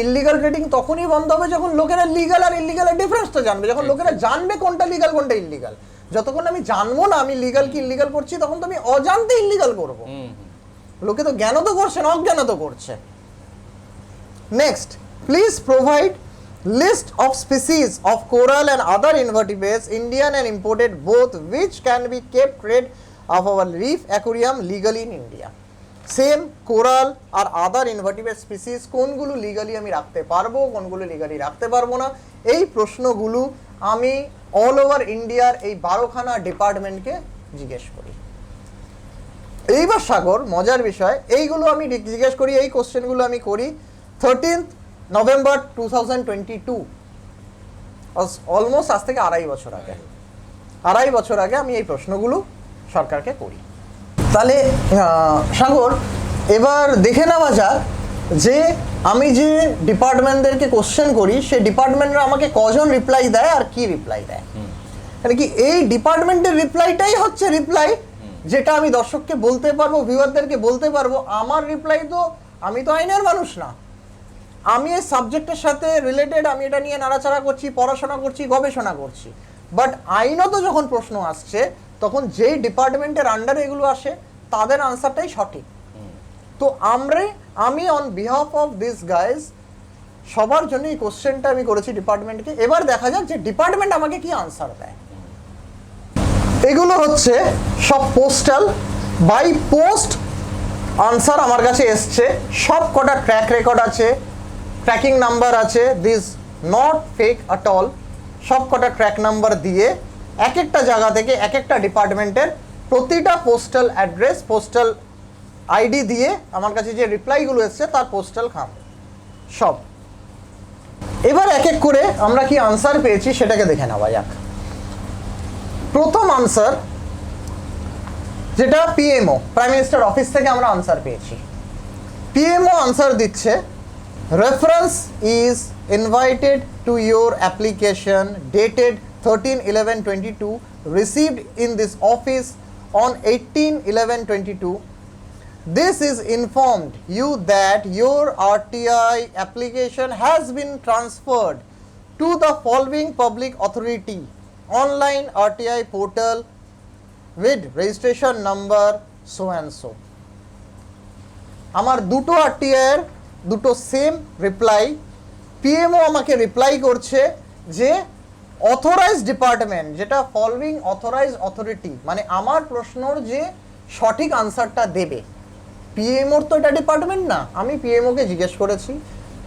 ইললিগাল ট্রেডিং তখনই বন্ধ হবে যখন লোকেরা লিগাল আর ইললিগালের ডিফারেন্সটা জানবে, যখন লোকেরা জানবে কোনটা লিগাল কোনটা ইললিগাল। যতক্ষণ আমি জানবো না আমি লিগাল কি ইললিগাল করছি, তখন তো আমি অজান্তে ইললিগাল করবো। লোকে তো জ্ঞান তো করছে না, অজ্ঞান তো করছে। Next, please provide list of species of coral and other invertebrates, Indian and imported both, which can be kept rid of our reef aquarium legally in India. Same coral আর আদার ইনভার্টিব্রেট স্পিসিস কোনগুলো লিগালি আমি রাখতে পারবো, কোনগুলো লিগালি রাখতে পারবো না, এই প্রশ্নগুলো আমি অল ওভার ইন্ডিয়ার এই 12খানা ডিপার্টমেন্টকে জিজ্ঞেস করি। এইবার সাগর মজার বিষয়, এইগুলো আমি জিজ্ঞেস করি, এই কোশ্চেনগুলো আমি করি 13th November 2022, অলমোস্ট আজ থেকে 2.5 বছর আগে। 2.5 বছর আগে আমি এই প্রশ্নগুলো সরকারকে করি। তাহলে সাগর এবার দেখে নেওয়া যাক যে আমি যে ডিপার্টমেন্টদেরকে কোশ্চেন করি সেই ডিপার্টমেন্টরা আমাকে কজন রিপ্লাই দেয় আর কি রিপ্লাই দেয়। মানে কি এই ডিপার্টমেন্টের রিপ্লাইটাই হচ্ছে রিপ্লাই, যেটা আমি দর্শককে বলতে পারবো, ভিউয়ারদেরকে বলতে পারবো আমার রিপ্লাই তো, আমি তো আইনের মানুষ না, আমি এই সাবজেক্টের সাথে রিলেটেড, আমি এটা নিয়ে নাড়াচাড়া করছি, পড়াশোনা করছি, গবেষণা করছি। বাট আইনত যখন প্রশ্ন আসছে তখন যেই ডিপার্টমেন্টের আন্ডারে এগুলো আসে তাদের আনসারটাই সঠিক। তো আমি on behalf of this guys সবার জন্য এই কোশ্চেনটা আমি করেছি ডিপার্টমেন্টকে। এবার দেখা যাক যে ডিপার্টমেন্ট আমাকে কি আনসার দেয়। এগুলো হচ্ছে সব পোস্টাল, বাই পোস্ট আনসার আমার কাছে এসছে, সব কটা ট্র্যাক রেকর্ড আছে, ট্র্যাকিং নাম্বার আছে, this not fake at all. সব কটা ট্র্যাক নাম্বার দিয়ে এক একটা জায়গা থেকে এক একটা ডিপার্টমেন্টের প্রতিটা পোস্টাল অ্যাড্রেস, পোস্টাল আইডি দিয়ে আমার কাছে যে রিপ্লাইগুলো এসছে তার পোস্টাল খাম সব। এবার এক এক করে আমরা কি আনসার পেয়েছি সেটাকে দেখে নেওয়া যাক। প্রথম আনসার যেটা পিএমও, প্রাইম মিনিস্টার অফিস থেকে আমরা আনসার পেয়েছি। পিএমও আনসার দিচ্ছে, reference is invited to your application dated 13/11/22 received in this office on 18/11/22. This is informed you that your RTI application has been transferred to the following public authority online RTI portal with registration number so and so. আমার দুটো RTI এর দুটো সেম রিপ্লাই, পিএমও আমাকে রিপ্লাই করছে যে অথরাইজ ডিপার্টমেন্ট, যেটা ফলোইং অথরাইজ অথরিটি, মানে আমার প্রশ্নর যে সঠিক আনসারটা দেবে। পিএমওর তো এটা ডিপার্টমেন্ট না, আমি পিএমওকে জিজ্ঞেস করেছি,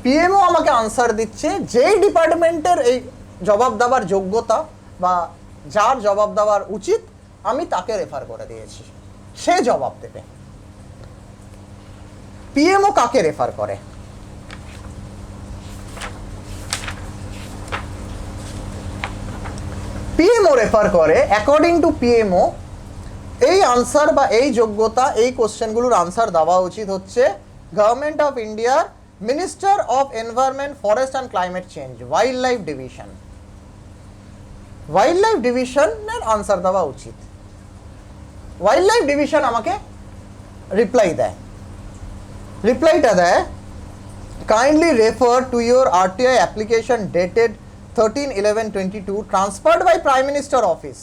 পিএমও আমাকে আনসার দিচ্ছে যেই ডিপার্টমেন্টের এই জবাব দেওয়ার যোগ্যতা বা যার জবাব দেওয়ার উচিত আমি তাকে রেফার করে দিয়েছি, সে জবাব দেবে। পিএমও কাকে রেফার করে? পিএমও রেফার করে, অ্যাকর্ডিং টু পিএমও এই আনসার বা এই যোগ্যতা, এই কোশ্চেনগুলোর আনসার দেওয়া উচিত হচ্ছে গভর্নমেন্ট অফ ইন্ডিয়ার minister of environment, forest and climate change, wildlife division. Wildlife ডিভিশনের আনসার দেওয়া উচিত। ওয়াইল্ড লাইফ ডিভিশন আমাকে রিপ্লাই দেয়, রিপ্লাইটা দেয়, kindly refer to your RTI application dated 13/11/22 transferred by prime minister office.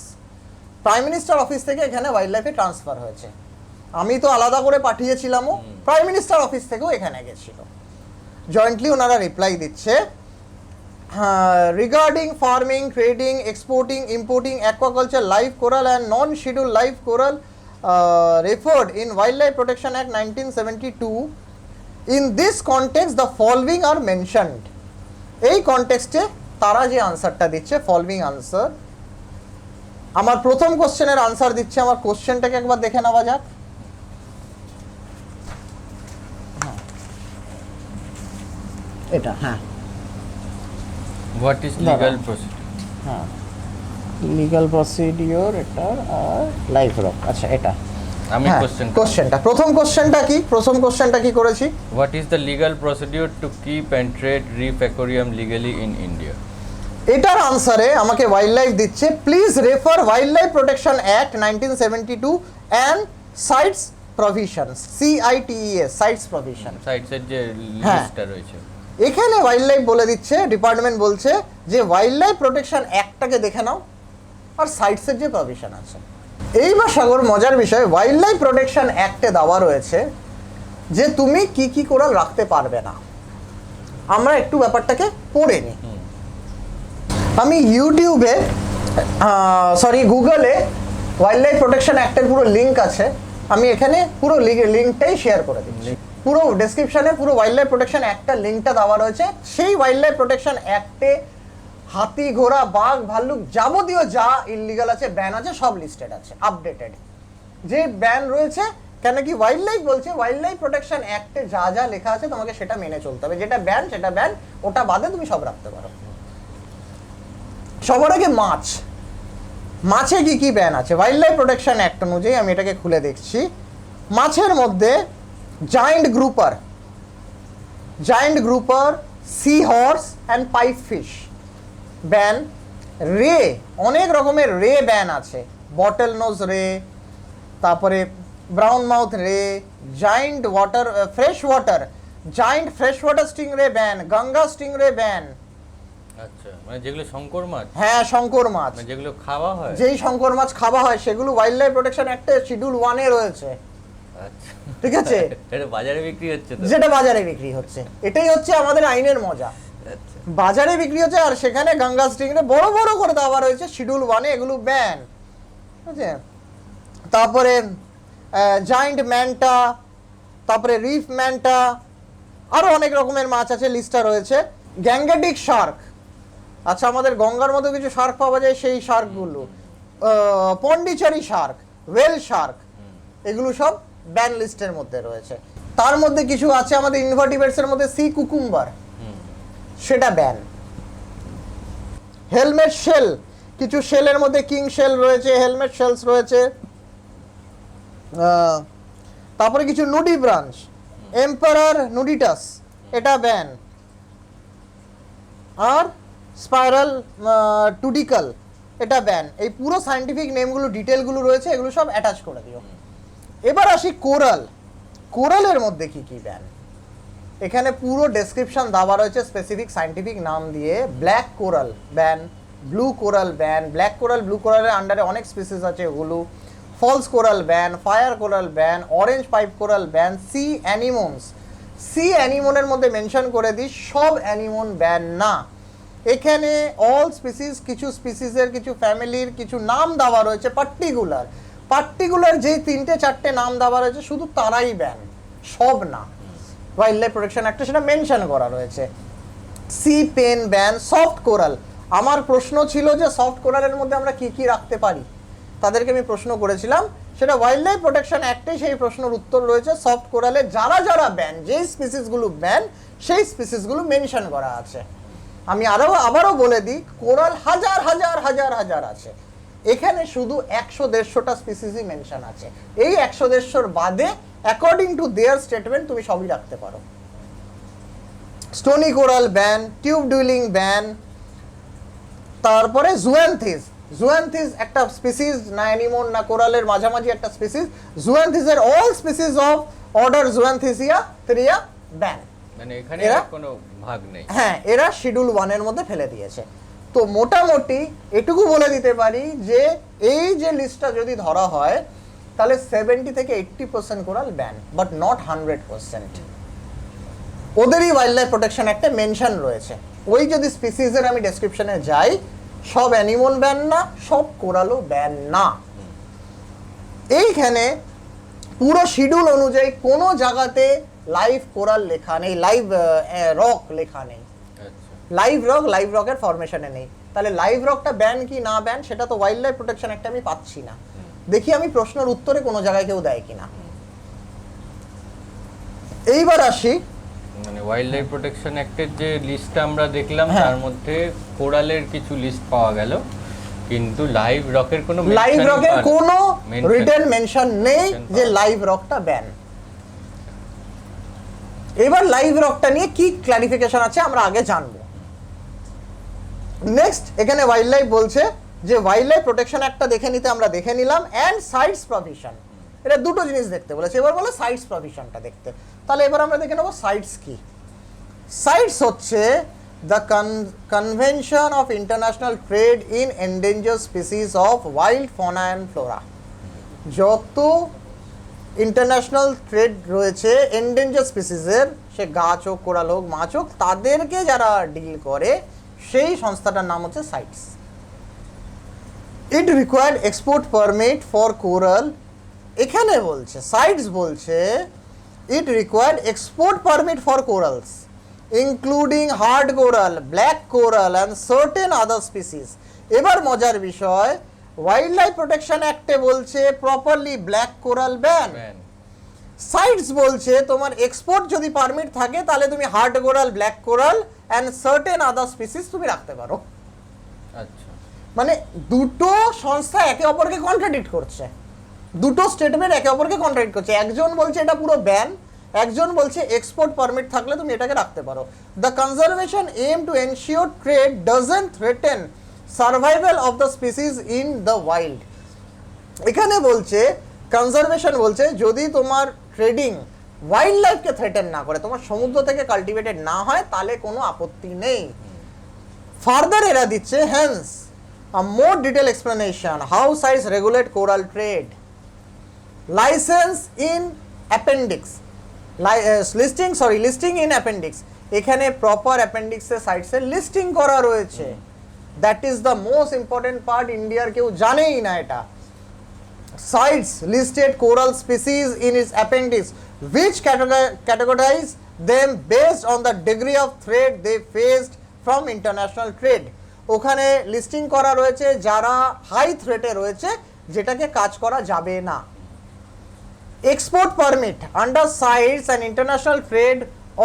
Prime minister office থেকে এখানে ওয়াইল্ড লাইফে ট্রান্সফার হয়েছে, আমি তো আলাদা করে পাঠিয়েছিলামও, প্রাইম মিনিস্টার অফিস থেকেও এখানে গেছিল। জয়েন্টলি ওনারা রিপ্লাই দিচ্ছে, regarding farming, trading, exporting, importing aquaculture live coral and non schedule live coral referred in Wildlife Protection Act 1972. In this context the following are mentioned. এই কনটেক্সটে তারা যে আনসারটা দিচ্ছে, ফলোইং আনসার, আমার প্রথম কোশ্চেনের আনসার দিচ্ছে, আমার কোশ্চেনটাকে একবার দেখে নেওয়া যাক। এটা হ্যাঁ, হোয়াট ইজ লিগ্যাল প্রসিডিউর? হ্যাঁ, লিগ্যাল প্রসিডিওর এটা আর লাইফ রক। আচ্ছা, এটা আমি হ্যাঁ কোশ্চেনটা প্রথম কোশ্চেনটা কি করেছি? What is the legal procedure to keep and trade reef aquarium legally in India? এটার আনসারে আমাকে ওয়াইল্ড লাইফ দিচ্ছে, please refer wild life protection act 1972 and CITES provisions, CITES, CITES provision, সাইটসের যে হ্যাঁ। লিস্টটা রয়েছে। এখানে ওয়াইল্ড লাইফ বলে দিচ্ছে, ডিপার্টমেন্ট বলছে যে ওয়াইল্ড লাইফ প্রোটেকশন অ্যাক্টটাকে দেখে নাও আর সাইটসের যে প্রভিশন আছে। এইবার সাগর মজার বিষয়, ওয়াইল্ড লাইফ প্রোটেকশন অ্যাক্টে দেওয়া রয়েছে যে তুমি কি কি কোরাল রাখতে পারবে না। আমরা একটু ব্যাপারটাকে পড়ে নিই। আমি ইউটিউবে গুগলে ওয়াইল্ড লাইফ প্রোটেকশন অ্যাক্টের পুরো লিঙ্ক আছে, আমি এখানে পুরো লিঙ্কটাই শেয়ার করে দিচ্ছি। পুরো ডেসক্রিপশনে পুরো ওয়াইল্ড লাইফ প্রোটেকশন অ্যাক্টের লিঙ্কটা দেওয়া রয়েছে। সেই ওয়াইল্ড লাইফ প্রোটেকশন অ্যাক্টে হাতি, ঘোড়া, বাঘ, ভাল্লুক যাবতীয় যা ইললিগাল আছে, ব্যান আছে, সব লিস্টেড আছে, আপডেটেড। যে ব্যান রয়েছে, কেন কি ওয়াইল্ড লাইফ বলছে ওয়াইল্ড লাইফ প্রোটেকশন অ্যাক্টে যা যা লেখা আছে তোমাকে সেটা মেনে চলতে হবে। যেটা ব্যান সেটা ব্যান, ওটা বাদে তুমি সব রাখতে পারো। সবার আগে মাছে কি কি ব্যান আছে ওয়াইল্ড লাইফ প্রোটেকশন অ্যাক্ট অনুযায়ী, আমি এটাকে খুলে দেখছি। মাছের মধ্যে giant grouper, sea horse and pipe fish ban. Ray, অনেক রকমের রে ব্যান আছে, বটল নোজ রে, তারপরে ব্রাউন মাউথ রে, জায়ান্ট ফ্রেশ ওয়াটার স্টিং রে ব্যান, গঙ্গা স্টিং রে ব্যান। আচ্ছা, মানে যেগুলো শঙ্কর মাছ, হ্যাঁ শঙ্কর মাছ, মানে যেগুলো খাওয়া হয়, যেই শঙ্কর মাছ খাওয়া হয় সেগুলো ওয়াইল্ড লাইফ প্রোটেকশন অ্যাক্টে শিডিউল 1 এ রয়েছে। আচ্ছা ঠিক আছে, এটা বাজারে বিক্রি হচ্ছে তো? যেটা বাজারে বিক্রি হচ্ছে, এটাই হচ্ছে আমাদের আইনের মজা। আচ্ছা, বাজারে বিক্রি হচ্ছে আর সেখানে গঙ্গা স্টিংরে বড় বড় করে দেওয়া রয়েছে শিডিউল 1 এ, এগুলো ব্যান। ঠিক আছে, তারপরে জায়ান্ট ম্যান্টা, তারপরে রিফ ম্যান্টা, আরো অনেক রকমের মাছ আছে, লিস্টটা রয়েছে। গ্যাঙ্গেটিক শার্ক, আচ্ছা আমাদের গঙ্গার মধ্যে কিছু শার্ক পাওয়া যায়, সেই শার্কগুলো, পন্ডিচেরি শার্ক, ওয়েল শার্ক, এগুলো সব ব্যান লিস্টের মধ্যে রয়েছে। তার মধ্যে কিছু আছে আমাদের ইনভার্টিব্রেটসের মধ্যে সি কুকুম্বার, সেটা ব্যান। হেলমেট শেল, কিছু শেলের মধ্যে কিং শেল রয়েছে, হেলমেট শেলস রয়েছে। তারপরে কিছু নুডি ব্রাঞ্চ, এম্পারার নুডিটাস, এটা ব্যান। আর স্পাইরাল টুডিকাল, এটা ব্যান। এই পুরো সায়েন্টিফিক নেমগুলো, ডিটেলগুলো রয়েছে, এগুলো সব অ্যাটাচ করে দিও। এবার আসি কোরালের মধ্যে কি কি ব্যান। এখানে পুরো ডেসক্রিপশন দেওয়া রয়েছে স্পেসিফিক সায়েন্টিফিক নাম দিয়ে। Black coral ban, blue coral ban, black coral blue কোরালের আন্ডারে অনেক স্পিসিস আছে ওগুলো। False coral ban, fire coral ban, orange pipe coral ban, sea অ্যানিমনের মধ্যে মেনশন করে দিই সব অ্যানিমন ব্যান না। এখানে অল স্পিসিস, কিছু স্পিসিসের, কিছু ফ্যামিলির কিছু নাম দেওয়া রয়েছে, পার্টিকুলার যেই 3-4টে নাম দেওয়া রয়েছে শুধু তারাই ব্যান, সব না। ওয়াইল্ড লাইফ প্রোটেকশন অ্যাক্টে সেটা মেনশন করা রয়েছে। Sea pen ban, soft coral. আমার প্রশ্ন ছিল যে সফট কোরালের মধ্যে আমরা কি কি রাখতে পারি, তাদেরকে আমি প্রশ্ন করেছিলাম, সেটা ওয়াইল্ড লাইফ প্রোটেকশন অ্যাক্টে সেই প্রশ্নের উত্তর রয়েছে। সফট কোরালে যারা ব্যান, যেই স্পিসিসগুলো ব্যান সেই স্পিসিসগুলো মেনশন করা আছে। আমি আবারও বলে দিই, কোরাল হাজার আছে, এখানে শুধু 100-150টা স্পিসিসই মেনশন আছে। এই 100-150 বাদে অ্যাকর্ডিং টু দেয়ার স্টেটমেন্ট তুমি সবই রাখতে পারো। Stony coral ban, tube dwelling ban. তারপরে জুয়ান্থিস একটা স্পিসিস, না অ্যানিমন না কোরালের মাঝামাঝি একটা স্পিসিস। জুয়ান্থিসের all species of order zoantharia ban, মানে এখানে কোনো ভাগ নেই। হ্যাঁ, এরা শিডিউল 1 এর মধ্যে ফেলে দিয়েছে। তো মোটামুটি এটুকু বলে দিতে পারি যে এই যে লিস্টটা যদি ধরা হয় তাহলে 70-80% কোরাল ব্যান, বাট নট 100%। ওদেরই ওয়াইল্ড লাইফ প্রোটেকশন একটা মেনশন রয়েছে। ওই যদি স্পিসিসের আমি ডেসক্রিপশনে যাই, সব অ্যানিমন ব্যান না, সব কোরালও ব্যান না। এইখানে পুরো শিডিউল অনুযায়ী কোনো জায়গাতে লাইভ কোরাল লেখা নেই, লাইভ রক লেখা নেই। লাইভ রকের ফরমেশনে নেই। তাহলে লাইভ রকটা ব্যান কি না ব্যান সেটা তো ওয়াইল্ড লাইফ প্রোটেকশন একটা আমি পাচ্ছি না। দেখি আমি প্রশ্নের উত্তরে কোনো জায়গায় কেউ দেয় কিনা। এইবার আসি, মানে ওয়াইল্ড লাইফ প্রোটেকশন অ্যাক্টের যে লিস্টটা আমরা দেখলাম, তার মধ্যে কোরালের কিছু লিস্ট পাওয়া গেল। কিন্তু লাইভ রকের কোনো লাইভ mention রকের আর- কোনো mention- রিটেন মেনশন নেই mention যে পাওয়া- লাইভ রকটা ব্যান। এবার লাইভ রকটা নিয়ে কি ক্লারিফিকেশন আছে আমরা আগে জানবো। নেক্সট এখানে ওয়াইল্ড লাইফ বলছে যে ওয়াইল্ড লাইফ প্রোটেকশন একটা দেখে নিতে আমরা দেখে নিলাম, অ্যান্ড সাইটস প্রভিশন, এটা দুটো জিনিস দেখতে বলেছে। এবার বলে সাইটস প্রভিশনটা দেখতে, তাহলে এবার আমরা দেখে নেবো সাইটস কি। সাইটস হচ্ছে the convention of international trade in endangered species of wild fauna and flora. যত ইন্টারন্যাশনাল ট্রেড রয়েছে এন্ডেঞ্জার স্পিসিসের, সে গাছ হোক, কোরাল হোক, মাছ হোক, তাদেরকে যারা ডিল করে সেই সংস্থাটার নাম হচ্ছে CITES. It required export permit for coral. এখানে বলছে সাইটস বলছে it required export permit for corals including hard coral, black coral and certain other species. এবার মজার বিষয়, ওয়াইল্ড লাইফ প্রোটেকশন অ্যাক্টে বলছে properly black coral ban, ban। CITES বলছে তোমার এক্সপোর্ট যদি পারমিট থাকে তাহলে তুমি hard coral, black coral and certain other species তুমি রাখতে পারো। আচ্ছা, মানে দুটো সংস্থা একে অপরকে কন্ট্রাডিক্ট করছে, দুটো স্টেটমেন্ট একে অপরকে কন্ট্রাডিক্ট করছে। একজন বলছে এটা পুরো ব্যান, একজন বলছে এক্সপোর্ট পারমিট থাকলে তুমি এটাকে রাখতে পারো। The conservation aim to ensure trade doesn't threaten survival of the species in the wild. এখানে বলছে কনজারভেশন বলছে যদি তোমার ট্রেডিং ওয়াইল্ড লাইফকে থ্রেটেন না করে, তোমার সমুদ্র থেকে কাল্টিভেটেড না হয়, তাহলে কোনো আপত্তি নেই। ফার্দার এরা দিচ্ছে hence a more detailed explanation how CITES regulate coral trade. License in appendix, listing in appendix. এখানে প্রপার অ্যাপেন্ডিক্সে সাইটসের লিস্টিং করা রয়েছে। That is the most important part, ইন্ডিয়ার কেউ জানেই না এটা। CITES listed coral species in its appendix which categorize them based on the degree of threat they faced from international trade. ওখানে লিস্টিং করা রয়েছে যারা হাই থ্রেটে রয়েছে, যেটাকে কাজ করা যাবে না। Export permit under CITES and international trade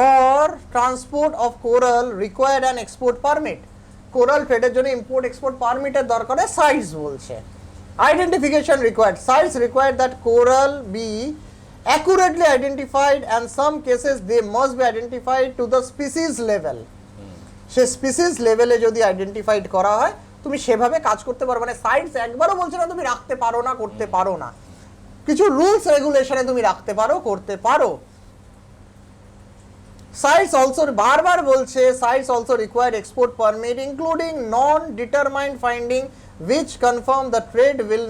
or transport of coral required an export permit. Coral ট্রেডের জন্য ইম্পোর্ট এক্সপোর্ট পারমিটের দরকার হয়, সাইটস বলছে। Identification required, CITES required that coral be accurately identified and some cases they must be identified to the species level. Say species লেভেলে যদি আইডেন্টিফাইড করা হয় তুমি সেভাবে কাজ করতে পারো। মানে সাইটস একবারও বলছে না তুমি রাখতে পারো না, করতে পারো না, কিছু রুলস রেগুলেশনে তুমি রাখতে পারো, করতে পারো। সাইটস অলসো বারবার বলছে sites also required export permit including non determined finding which confirm the trade will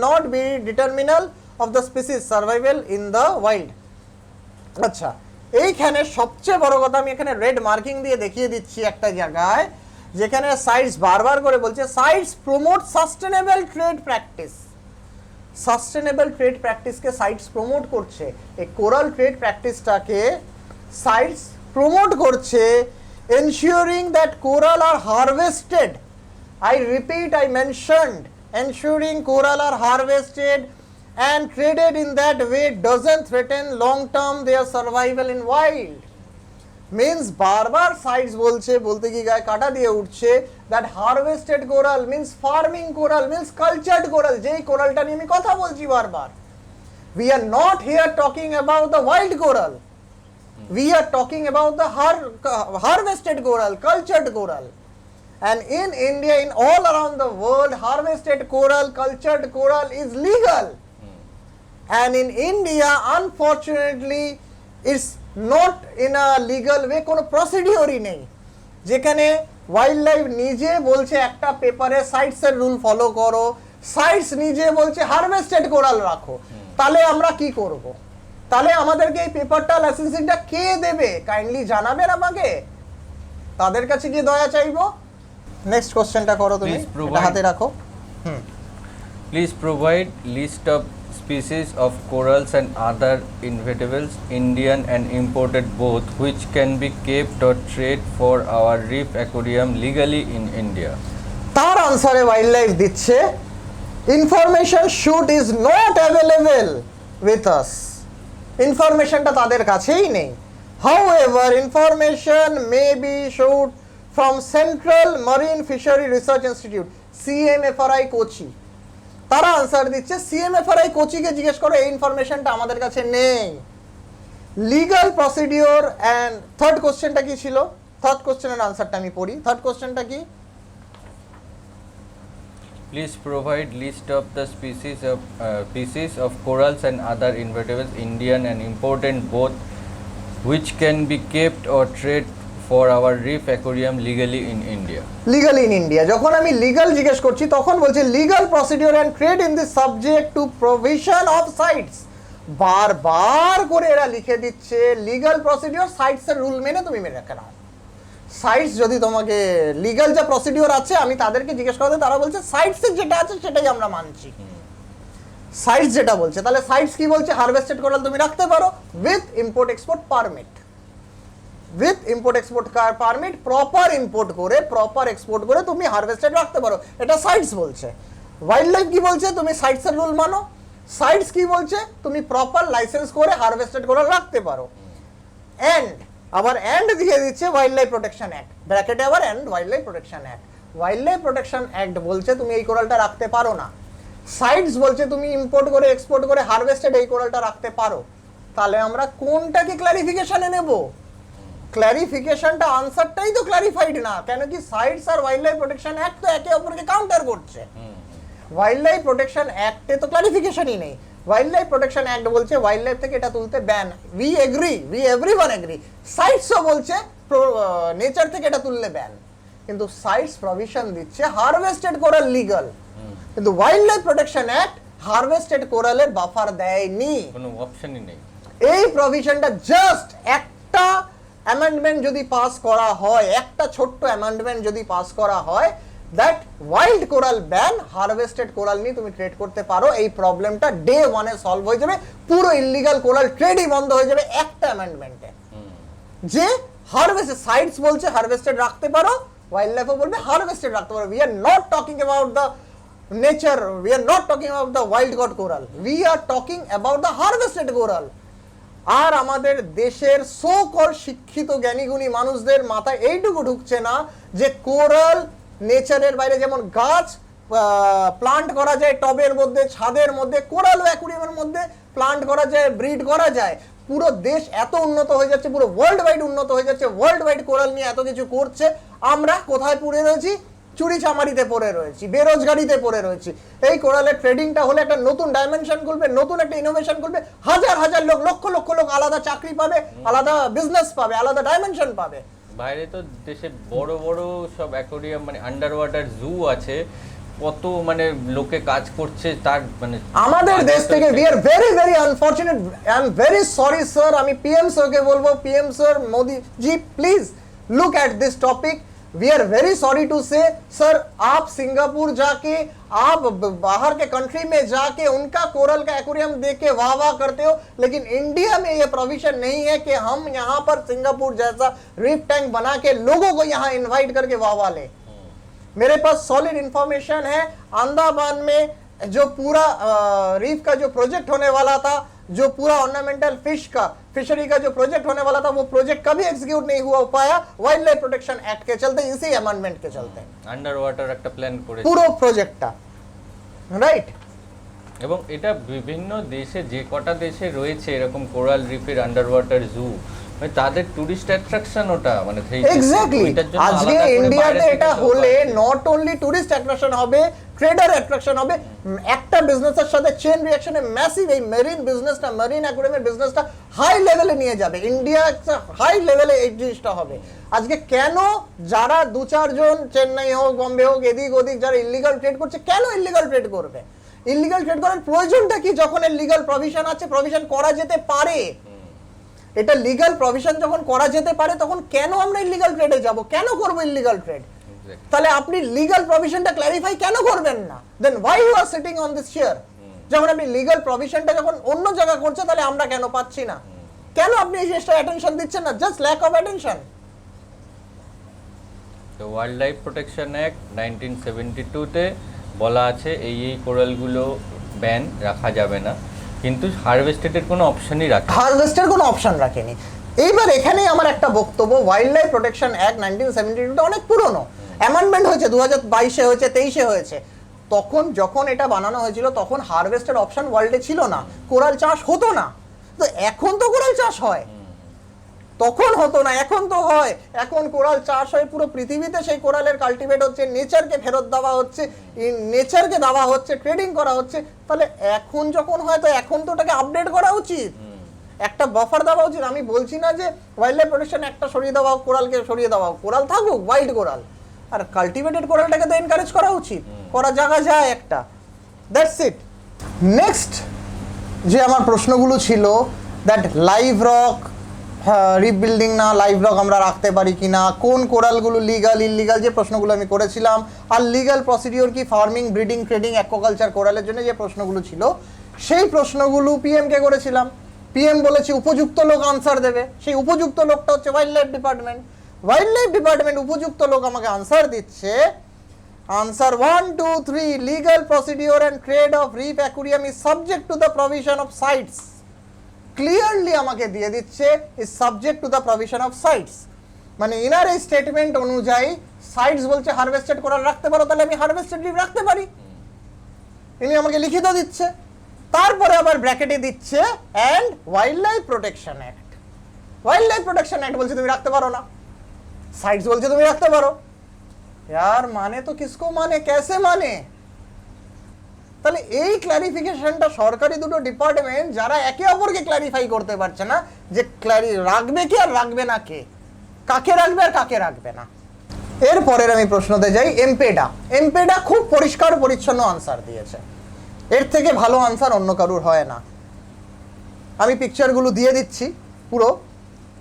not be determinal of the species survival in the wild. আচ্ছা, এইখানে সবচেয়ে বড় কথা আমি এখানে রেড মার্কিং দিয়ে দেখিয়ে দিচ্ছি একটা জায়গায়, যেখানে সাইটস বারবার করে বলছে CITES promote sustainable trade practice. Sustainable trade প্র্যাকটিসকে সাইটস প্রমোট করছে, এই কোরাল ট্রেড প্র্যাকটিসটাকে সাইটস প্রমোট করছে। Ensuring that coral are harvested, I repeat, I mentioned ensuring coral are harvested and traded in that way doesn't threaten long term their survival in wild. Means বারবার সাইটস বলছে, বলতে কি গায়ে কাটা দিয়ে উঠছে, that harvested coral means farming coral means cultured coral, যেই কোরালটা নিয়ে আমি কথা বলছি বারবার। We are not here talking about the wild coral, we are talking about the harvested coral, cultured coral. And in India, in all around the world, harvested coral, cultured coral is legal. And in India, unfortunately, it's not in a legal way, কোনো প্রসিডিওরই নেই, যেখানে ওয়াইল্ড লাইফ নিজে বলছে একটা পেপারে সাইটসের রুল ফলো করো, সাইটস নিজে বলছে হারভেস্টেড কোরাল রাখো। তাহলে আমরা কি করব? তাহলে আমাদেরকে এই পেপারটা লাইসেন্সিংটা কে দেবে? কাইন্ডলি জানাবেন আমাকে, তাদের কাছে কি দয়া চাইবো। নেক্সট কোশ্চেনটা করো তুমি, এটা হাতে রাখো। Please provide list of species of corals and other invertebrates, Indian and imported both, which can be kept or trade for our reef aquarium legally in India. তার আনসারে ওয়াইল্ড লাইফ দিচ্ছে information shoot is not available with us. ইনফরমেশনটা তাদের কাছেই নেই। However, information may be sought from Central Marine Fishery Research Institute. সিএমএফআরআই Kochi, তারা আনসার দিচ্ছে। সিএমএফআরআই কোচিকে জিজ্ঞেস করো, এই ইনফরমেশনটা আমাদের কাছে নেই। লিগাল প্রসিডিওর অ্যান্ড থার্ড কোশ্চেনটা কি ছিল? থার্ড কোশ্চেনের আনসারটা আমি পড়ি। থার্ড কোশ্চেনটা কি? Please provide list of the species of corals and other invertebrates, Indian and imported both, which can be kept or traded for our reef aquarium legally in India. Legal in India. যখন আমি লিগাল জিজ্ঞেস করছি তখন বলছে legal procedure and trade in this subject to provision of sites. বারবার করে এরা লিখে দিচ্ছে লিগাল প্রসিডিওর, সাইটসের রুল মেনে তুমি মেনে রেখে নাও। সাইটস যদি তোমাকে লিগাল যা প্রসিডিওর আছে, আমি তাদেরকে জিজ্ঞেস করতে, তারা বলছে সাইটসের যেটা আছে সেটাই আমরা মানছি। সাইটস যেটা বলছে, তাহলে সাইটস কি বলছে? হারভেস্টেড কোরাল তুমি রাখতে পারো with import export permit, with import export permit, proper import করে প্রপার এক্সপোর্ট করে তুমি হারভেস্টেড রাখতে পারো, এটা সাইটস বলছে। ওয়াইল্ড লাইফ কি বলছে? তুমি সাইটসের রুল মানো। সাইটস কি বলছে? তুমি প্রপার লাইসেন্স করে হারভেস্টেড কোরাল রাখতে পারো। এন্ড আবার এন্ড দিয়ে দিচ্ছে ওয়াইল্ড লাইফ প্রোটেকশন অ্যাক্ট, ব্র্যাকেটে আবার and wild life protection act. Wild life protection act বলছে তুমি এই কোরালটা রাখতে পারো না। সাইটস বলছে তুমি ইম্পোর্ট করে এক্সপোর্ট করে হারভেস্টেড এই কোরালটা রাখতে পারো। তাহলে আমরা কোনটাকে ক্লারিফিকেশনে নেব? ক্লারিফিকেশনটা, আনসারটাই তো ক্লারিফাইড না। কেন কি সাইটস আর ওয়াইল্ড লাইফ প্রোটেকশন অ্যাক্ট তো একে অপরকে কাউন্টার করছে। ওয়াইল্ড লাইফ প্রোটেকশন অ্যাক্টে তো ক্লারিফিকেশনই নেই। ওয়াইল্ড লাইফ প্রোটেকশন অ্যাক্ট বলছে ওয়াইল্ড লাইফ থেকে এটা তুলতে ban, we agree, we everyone agree. সাইটসও বলছে নেচার থেকে এটা তুললে ব্যান, কিন্তু সাইটস প্রভিশন দিচ্ছে হারভেস্টেড কোরাল লিগাল, কিন্তু wild life protection act harvested কোরালের বাফার দেয়নি, কোনো অপশনই নেই। এই প্রভিশনটা জাস্ট একটা অ্যামেন্ডমেন্ট যদি পাস করা হয়, একটা ছোট্ট অ্যামেন্ডমেন্ট যদি পাস করা হয়, that wild coral ban, harvested coral নিয়ে তুমি ট্রেড করতে পারো, এই প্রবলেমটা ডে ওয়ানে সলভ হয়ে যাবে, পুরো ইল্লিগাল কোরাল ট্রেডই বন্ধ হয়ে যাবে একটা অ্যামেন্ডমেন্টে। যে হারভেস্টেড, সাইটস বলছে হারভেস্টেড রাখতে পারো, ওয়াইল্ড লাইফও বলবে হারভেস্টেড রাখতে পারো। We are not talking about the nature, we are not talking about the wild caught coral, we are talking about the harvested coral. আর আমাদের দেশের সো কল শিক্ষিত জ্ঞানীগুণী মানুষদের মাথায় এইটুকু ঢুকছে না যে কোরাল নেচারের বাইরে যেমন গাছ প্লান্ট করা যায় টবের মধ্যে, ছাদের মধ্যে, কোরাল অ্যাকুরিয়ামের মধ্যে প্লান্ট করা যায়, ব্রিড করা যায়। পুরো দেশ এত উন্নত হয়ে যাচ্ছে, পুরো ওয়ার্ল্ড ওয়াইড উন্নত হয়ে যাচ্ছে, ওয়ার্ল্ড ওয়াইড কোরাল নিয়ে এত কিছু করছে, আমরা কোথায় পড়ে রয়েছি? চুরি চামারিতে পড়ে রয়েছি, বেরোজগারিতে পড়ে রয়েছি। এই কোরালের ট্রেডিংটা হলে একটা নতুন ডাইমেনশন খুলবে, নতুন একটা ইনোভেশন খুলবে, হাজার হাজার লোক, লক্ষ লক্ষ লোক আলাদা চাকরি পাবে, আলাদা বিজনেস পাবে, আলাদা ডাইমেনশন পাবে। বাইরে তো দেশে বড় বড় সব অ্যাকোয়ারিয়াম, মানে আন্ডার ওয়াটার জু আছে, কত মানে লোকে কাজ করছে, তার মানে আমাদের দেশ থেকে we are very very unfortunate, I am very sorry sir, আমি পিএম স্যারকে বলবো, PM sir, Modi G please look at this topic, we are very sorry to say sir, आप सिंगापुर जाके, आप बाहर के कंट्री में जाके उनका कोरल का एक्वेरियम देख के वाह वाह करते हो, लेकिन इंडिया में ये प्रोविजन नहीं है कि हम यहाँ पर सिंगापुर जैसा रीफ टैंक बना के लोगों को यहाँ इनवाइट करके वाह वाह ले। मेरे पास सॉलिड इंफॉर्मेशन है, अंडमान में जो पूरा रीफ का जो प्रोजेक्ट होने वाला था, जो पूरा ऑर्नामेंटल फिश का फिशरी का जो प्रोजेक्ट होने वाला था, वो प्रोजेक्ट कभी एग्जीक्यूट नहीं हुआ पाया वाइल्ड लाइफ प्रोटेक्शन एक्ट के चलते, इसी अमेंडमेंट के चलते। আন্ডার ওয়াটার একটা প্ল্যান করে পুরো প্রজেক্টটা রাইট। এবং এটা বিভিন্ন দেশে, যে কটা দেশে রয়েছে এরকম কোরাল রিফের আন্ডার ওয়াটার জু, মানে তাদের টুরিস্ট অ্যাট্রাকশন ওটা, মানে এক্স্যাক্টলি। আজকে ইন্ডিয়াতে এটা হলে নট অনলি টুরিস্ট অ্যাট্রাকশন হবে, ট্রেডার অ্যাট্রাকশন হবে, একটা বিজনেসের সাথে চেইন রিঅ্যাকশনে ম্যাসিভ এই মেরিন বিজনেসটা, মেরিন অ্যাকুয়ারিয়ামের বিজনেসটা হাই লেভেলে নিয়ে যাবে ইন্ডিয়া, হাই লেভেলে এই জিনিসটা হবে। আজকে কেন যারা দু চারজন চেন্নাই হোক, বম্বে হোক, এদিক ওদিক যারা ইল্লিগাল ট্রেড করছে, কেন ইল্লিগাল ট্রেড করবে? ইল্লিগাল ট্রেড করার প্রয়োজনটা কি? যখন এর লিগাল প্রভিশন আছে, প্রভিশন করা যেতে পারে, এটা লিগাল প্রভিশন যখন করা যেতে পারে, তখন কেন আমরা ইল্লিগাল ট্রেডে যাব? কেন করব ইল্লিগাল ট্রেড? তাহলে আপনি লিগাল প্রভিশনটা ক্ল্যারিফাই কেন করবেন না? Then why you are sitting on this chair? যখন আপনি লিগাল প্রভিশনটা যখন অন্য জায়গা করছে, তাহলে আমরা কেন পাচ্ছি না? কেন আপনি এই জিনিসটা অ্যাটেনশন দিচ্ছেন না? Just lack of attention. তো ওয়াইল্ড লাইফ প্রোটেকশন অ্যাক্ট 1972 তে বলা আছে এই কোরালগুলো ব্যান রাখা যাবে না, কিন্তু হারভেস্টেডের কোনো অপশনই রাখে, হারভেস্টের কোনো অপশন রাখেনি। এইবার এখানেই আমার একটা বক্তব্য, ওয়াইল্ড লাইফ প্রোটেকশন অ্যাক্ট 1972 অনেক পুরনো, অ্যামেন্ডমেন্ট হয়েছে 2022-এ হয়েছে, 23-এ হয়েছে। তখন যখন এটা বানানো হয়েছিল তখন হারভেস্টের অপশন ওয়ার্ল্ডে ছিল না, কোরাল চাষ হতো না। তো এখন তো কোরাল চাষ হয়, তখন হতো না, এখন তো হয়। এখন কোরাল চাষ হয় পুরো পৃথিবীতে, সেই কোরালের কাল্টিভেট হচ্ছে, নেচারকে ফেরত দেওয়া হচ্ছে, নেচারকে দেওয়া হচ্ছে, ট্রেডিং করা হচ্ছে। তাহলে এখন যখন হয় তো এখন তো ওটাকে আপডেট করা উচিত, একটা বাফার দেওয়া উচিত। আমি বলছি না যে ওয়াইল্ড লাইফ প্রোটেকশন একটা সরিয়ে দেওয়া, কোরালকে সরিয়ে দেওয়া, কোরাল থাকুক, ওয়াইল্ড কোরাল, আর কাল্টিভেটেড কোরালটাকে তো এনকারেজ করা উচিত, করা জায়গা যায় একটা। That's it. নেক্সট যে আমার প্রশ্নগুলো ছিল, দ্যাট লাইভ রক রিবিল্ডিং না লাইভ রক আমরা রাখতে পারি কি না, কোন কোরালগুলো লিগাল ইললিগাল, যে প্রশ্নগুলো আমি করেছিলাম, আর লিগাল প্রসিডিওর কি ফার্মিং, ব্রিডিং, ট্রেডিং, অ্যাকোয়াকালচার কোরালের জন্য যে প্রশ্নগুলো ছিল, সেই প্রশ্নগুলো পিএমকে করেছিলাম। পিএম বলেছে উপযুক্ত লোক আনসার দেবে, সেই উপযুক্ত লোকটা হচ্ছে wild life department. Wild life department উপযুক্ত লোক আমাকে আনসার দিচ্ছে। Answer 1, 2, 3, legal procedure and trade of reef aquarium is subject to the provision of CITES. Clearly আমাকে দিয়ে দিচ্ছে is subject to the provision of CITES, মানে ইনার এই স্টেটমেন্ট অনুযায়ী সাইটস বলছে হারভেস্টেড কোরাল রাখতে পারো, তাহলে আমি হারভেস্টেড রিপ রাখতে পারি। ইনি আমাকে লিখিত দিচ্ছে। তারপরে আবার ব্র্যাকেটে দিচ্ছে and wild life protection act. Wild life protection act বলছে তুমি রাখতে পারো না, সাইটস বলছে তুমি রাখতে পারো। यार माने तो किसको माने, कैसे माने? তাহলে এই ক্লারিফিকেশনটা সরকারি দুটো ডিপার্টমেন্ট যারা একে অপরকে ক্লারিফাই করতে পারছে না যে রাখবে কি আর রাখবে না কে, কাকে রাখবে আর কাকে রাখবে না। এরপরের আমি প্রশ্নতে যাই, এমপেডা। এমপেডা খুব পরিষ্কার পরিচ্ছন্ন আনসার দিয়েছে, এর থেকে ভালো আনসার অন্য কারুর হয় না। আমি পিকচারগুলো দিয়ে দিচ্ছি, পুরো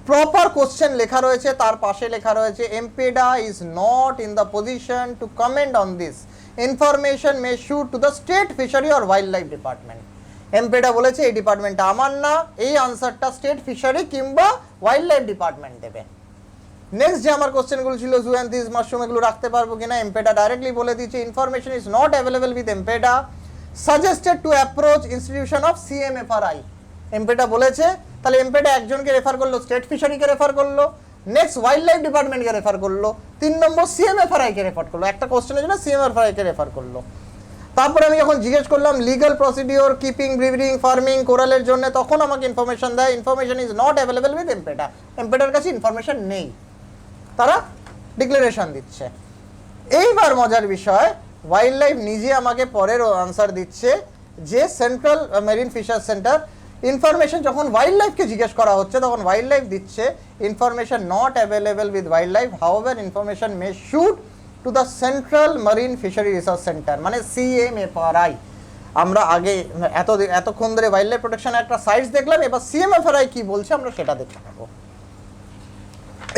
প্রপার কোশ্চেন লেখা রয়েছে, তার পাশে লেখা রয়েছে MPEDA is not in the position to comment on this, information may shoot to the state fishery or wild life department. MPEDA বলেছে এই ডিপার্টমেন্টটা আমার না, এই আনসারটা স্টেট ফিশারি কিংবা ওয়াইল্ড লাইফ ডিপার্টমেন্ট দেবে। নেক্সট যে আমার কোশ্চেনগুলো ছিল জুয়ান্থিস, মাশরুম এগুলো রাখতে পারবো কিনা, এমপেডা ডাইরেক্টলি বলে দিচ্ছে information is not available with MPEDA, suggested to approach institution of CMFRI. MPEDA বলেছে, তাহলে এমপেডা একজনকে রেফার করলো, স্টেট ফিশারিকে রেফার করলো, নেক্সট ওয়াইল্ড লাইফ ডিপার্টমেন্টকে রেফার করলো, 3 নম্বর সিএমএফআরআইকে রেফার করলো, একটা কোশ্চেনের জন্য সিএমএফআরআইকে রেফার করলো। তারপরে আমি যখন জিজ্ঞেস করলাম legal procedure keeping, breeding, farming কোরালের জন্য, তখন আমাকে ইনফরমেশন দেয় information is not available with MPEDA. এমপেডার কাছে ইনফরমেশন নেই, তারা ডিক্লারেশন দিচ্ছে। এইবার মজার বিষয়, ওয়াইল্ড লাইফ নিজে আমাকে পরের আনসার দিচ্ছে যে central marine fisher centre information, যখন ওয়াইল্ড লাইফকে জিজ্ঞেস করা হচ্ছে তখন ওয়াইল্ড লাইফ দিচ্ছে information not available with wild life, however information may shoot to the central marine fishery research centre, মানে সিএমএফআরআই। আমরা আগে এতক্ষণ ধরে ওয়াইল্ড লাইফ প্রোটেকশন একটা সাইটস দেখলাম, এবার সিএমএফআরআই কি বলছে আমরা সেটা দেখে নেব।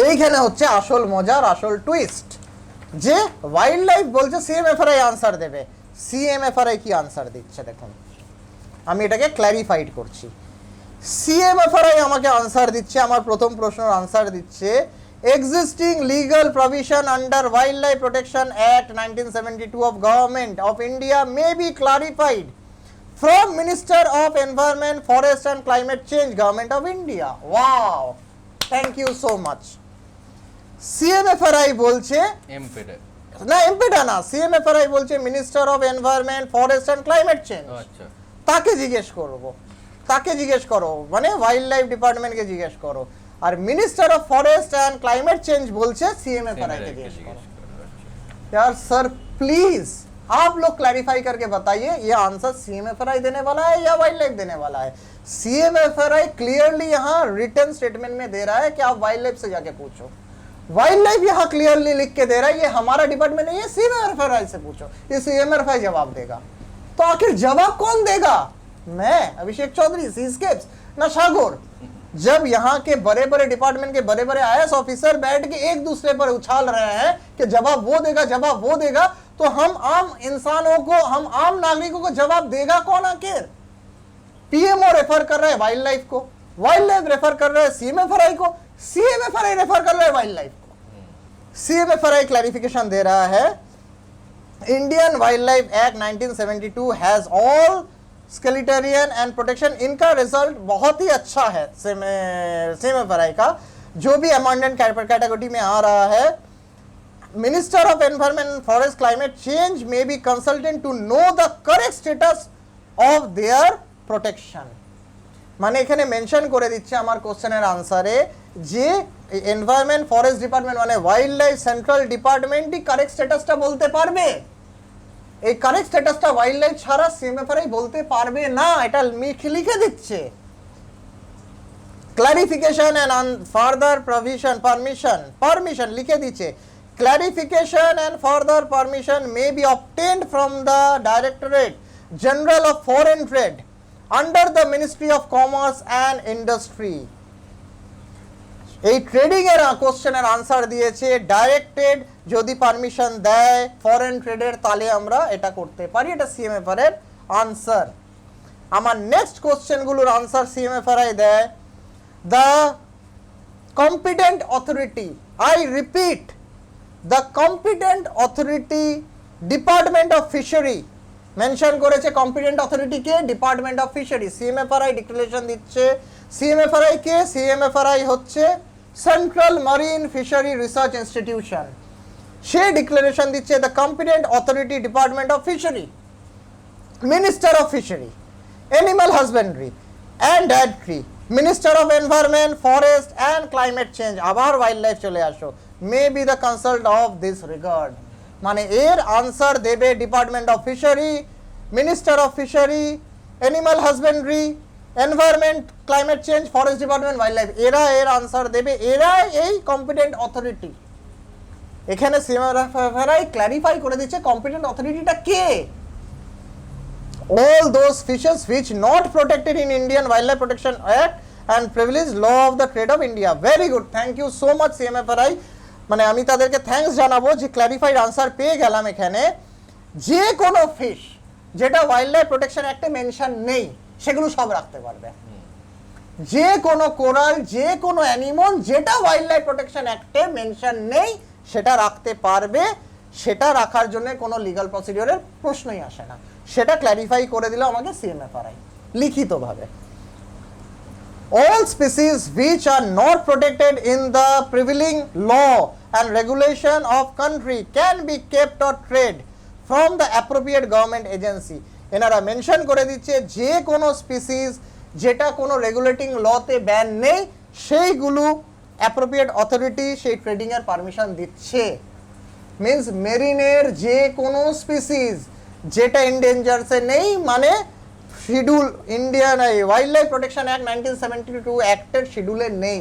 এইখানে হচ্ছে আসল মজার, আসল টুইস্ট, যে ওয়াইল্ড লাইফ বলছে সিএমএফআরআই আনসার দেবে, সিএমএফআরআই কি আনসার দিচ্ছে দেখুন। আমি এটাকে ক্ল্যারিফাইড করছি। সিএমএফআরআই আমাকে আনসার দিচ্ছে, আমার প্রথম প্রশ্নের আনসার দিচ্ছে existing legal provision under wild life protection act 1972 of government of India may be clarified from minister of environment, forest and climate change, government of India. Wow, thank you so much. CMFRI বলছে এমপেডা না, এমপেডা না, সিএমএফআরআই বলছে minister of environment, forest and climate change. আচ্ছা, তাকে জিজ্ঞেস করব, তাকে জিজ্ঞেস করো, মানে ওয়াইল্ড লাইফ ডিপার্টমেন্টকে জিজ্ঞেস করো। আর minister of forest and climate change बोलছে सीएमएफआरआई के जिज्ञेस करो। यार सर प्लीज आप लोग क्लैरिफाई करके बताइए ये आंसर सीएमएफआरआई देने वाला है या वाइल्ड लाइफ देने वाला है। सीएमएफआरआई क्लियरली यहाँ रिटन स्टेटमेंट में दे रहा है कि आप वाइल्ड लाइफ से जाके पूछो, वाइल्ड लाइफ यहाँ क्लियरली लिख के दे रहा है ये हमारा डिपार्टमेंट नहीं है, सीएमएफआरआई से पूछो, ये सीएमएफआरआई जवाब देगा। तो आखिर जवाब कौन देगा? मैं अभिषेक चौधरी, सीस्केप्स, ना सागोर। जब यहाँ के बड़े बड़े डिपार्टमेंट के बड़े बड़े आईएएस ऑफिसर बैठ के एक दूसरे पर उछाल रहे हैं कि जवाब वो देगा, जवाब वो देगा, तो हम आम इंसानों को, हम आम नागरिकों को जवाब देगा कौन आखिर? पीएमओ रेफर कर रहा है वाइल्ड लाइफ को, वाइल्ड लाइफ रेफर कर रहा है सीएमएफआरआई को, सीएमएफआरआई रेफर कर रहा है वाइल्ड लाइफ को। सीएमएफआरआई क्लैरिफिकेशन दे रहा है Indian wild life act 1972 has all scleractinian and protection. इनका रिजल्ट बहुत ही अच्छा है सीएमएफआरआई का, जो भी अमेंडमेंट कैटेगरी में आ रहा है Minister of Environment and Forest Climate Change may be consulted to know the correct status of their protection. মানে এখানে মেনশন করে দিচ্ছে আমার কোশ্চেনের আনসারে যে এনভায়রনমেন্ট ফরেস্ট ডিপার্টমেন্ট মানে ওয়াইল্ড লাইফ সেন্ট্রাল ডিপার্টমেন্টই কারেক্ট স্ট্যাটাসটা বলতে পারবে। এই কারেক্ট স্ট্যাটাসটা ওয়াইল্ড লাইফ ছাড়া সিএমএফআরআই বলতে পারবে না, এটা লিখে দিচ্ছে। Clarification and further provision permission লিখে দিচ্ছে। Clarification and further permission may be obtained from the Directorate General of Foreign Trade under the Ministry of Commerce and Industry. এই ট্রেডিং এর কোশ্চেনের আনসার দিয়েছে ডাইরেক্টেড যদি পারমিশন দেয় ফরেন ট্রেডের তাহলে আমরা এটা করতে পারি, এটা সিএমএফআর এর আনসার। আমার নেক্সট কোশ্চেনগুলোর আনসার সিএমএফআরআই দেয় the competent authority, I repeat, the competent authority Department of Fishery mention করেছে কম্পিটেন্ট অথরিটি কে, department of fishery. CMFRI declaration দিচ্ছে সিএমএফআরআই কে, সিএমএফআরআই হচ্ছে central marine fishery research institution. সে ডিক্লারেশন দিচ্ছে the competent authority department of fishery, minister of fishery, animal husbandry and dairy, minister of environment forest and climate change, আবার ওয়াইল্ড লাইফ চলে আসো, may be the consult of this regard। মানে এর আনসার দেবে department of fishery, minister of fishery, animal husbandry, environment, climate change, forest department, wild life, এরা এর আনসার দেবে, এরা এই কম্পিটেন্ট অথরিটি। এখানে সিএমএফআরআই ক্ল্যারিফাই করে দিচ্ছে কম্পিটেন্ট অথরিটিটা কে। all those fishes which not protected in Indian Wildlife Protection Act and privilege law of the trade of India। very good, thank you so much সিএমএফআরআই। মানে আমি তাদেরকে থ্যাঙ্কস জানাবো যে ক্ল্যারিফাইড আনসার পেয়ে গেলাম। এখানে যে কোনো ফিশ যেটা ওয়াইল্ড লাইফ প্রোটেকশন অ্যাক্টে মেনশন নেই সেগুলো সব রাখতে পারবে। যে কোনো কোরাল, যে কোনো অ্যানিমল যেটা ওয়াইল্ড লাইফ প্রোটেকশন অ্যাক্টে মেনশন নেই সেটা রাখতে পারবে, সেটা রাখার জন্য কোনো লিগ্যাল প্রসিডিওরের প্রশ্নই আসে না। সেটা ক্ল্যারিফাই করে দিল আমাকে সিএমএফআরআই লিখিতভাবে। all species which are not protected in the prevailing law and regulation of country can be kept or trade from the appropriate government agency। এনারা মেনশন করে দিচ্ছে যে কোনো স্পিসিস যেটা কোনো রেগুলেটিং লতে ব্যান নেই সেইগুলো অ্যাপ্রোপ্রিয়েট অথরিটি সেই ট্রেডিং এর পারমিশন দিচ্ছে। মিন্স মেরিনের যে কোনো স্পিসিস যেটা এন্ডেঞ্জারসে নেই, মানে schedule Indian wild life protection act 1972 অ্যাক্টের শিডিউলে নেই,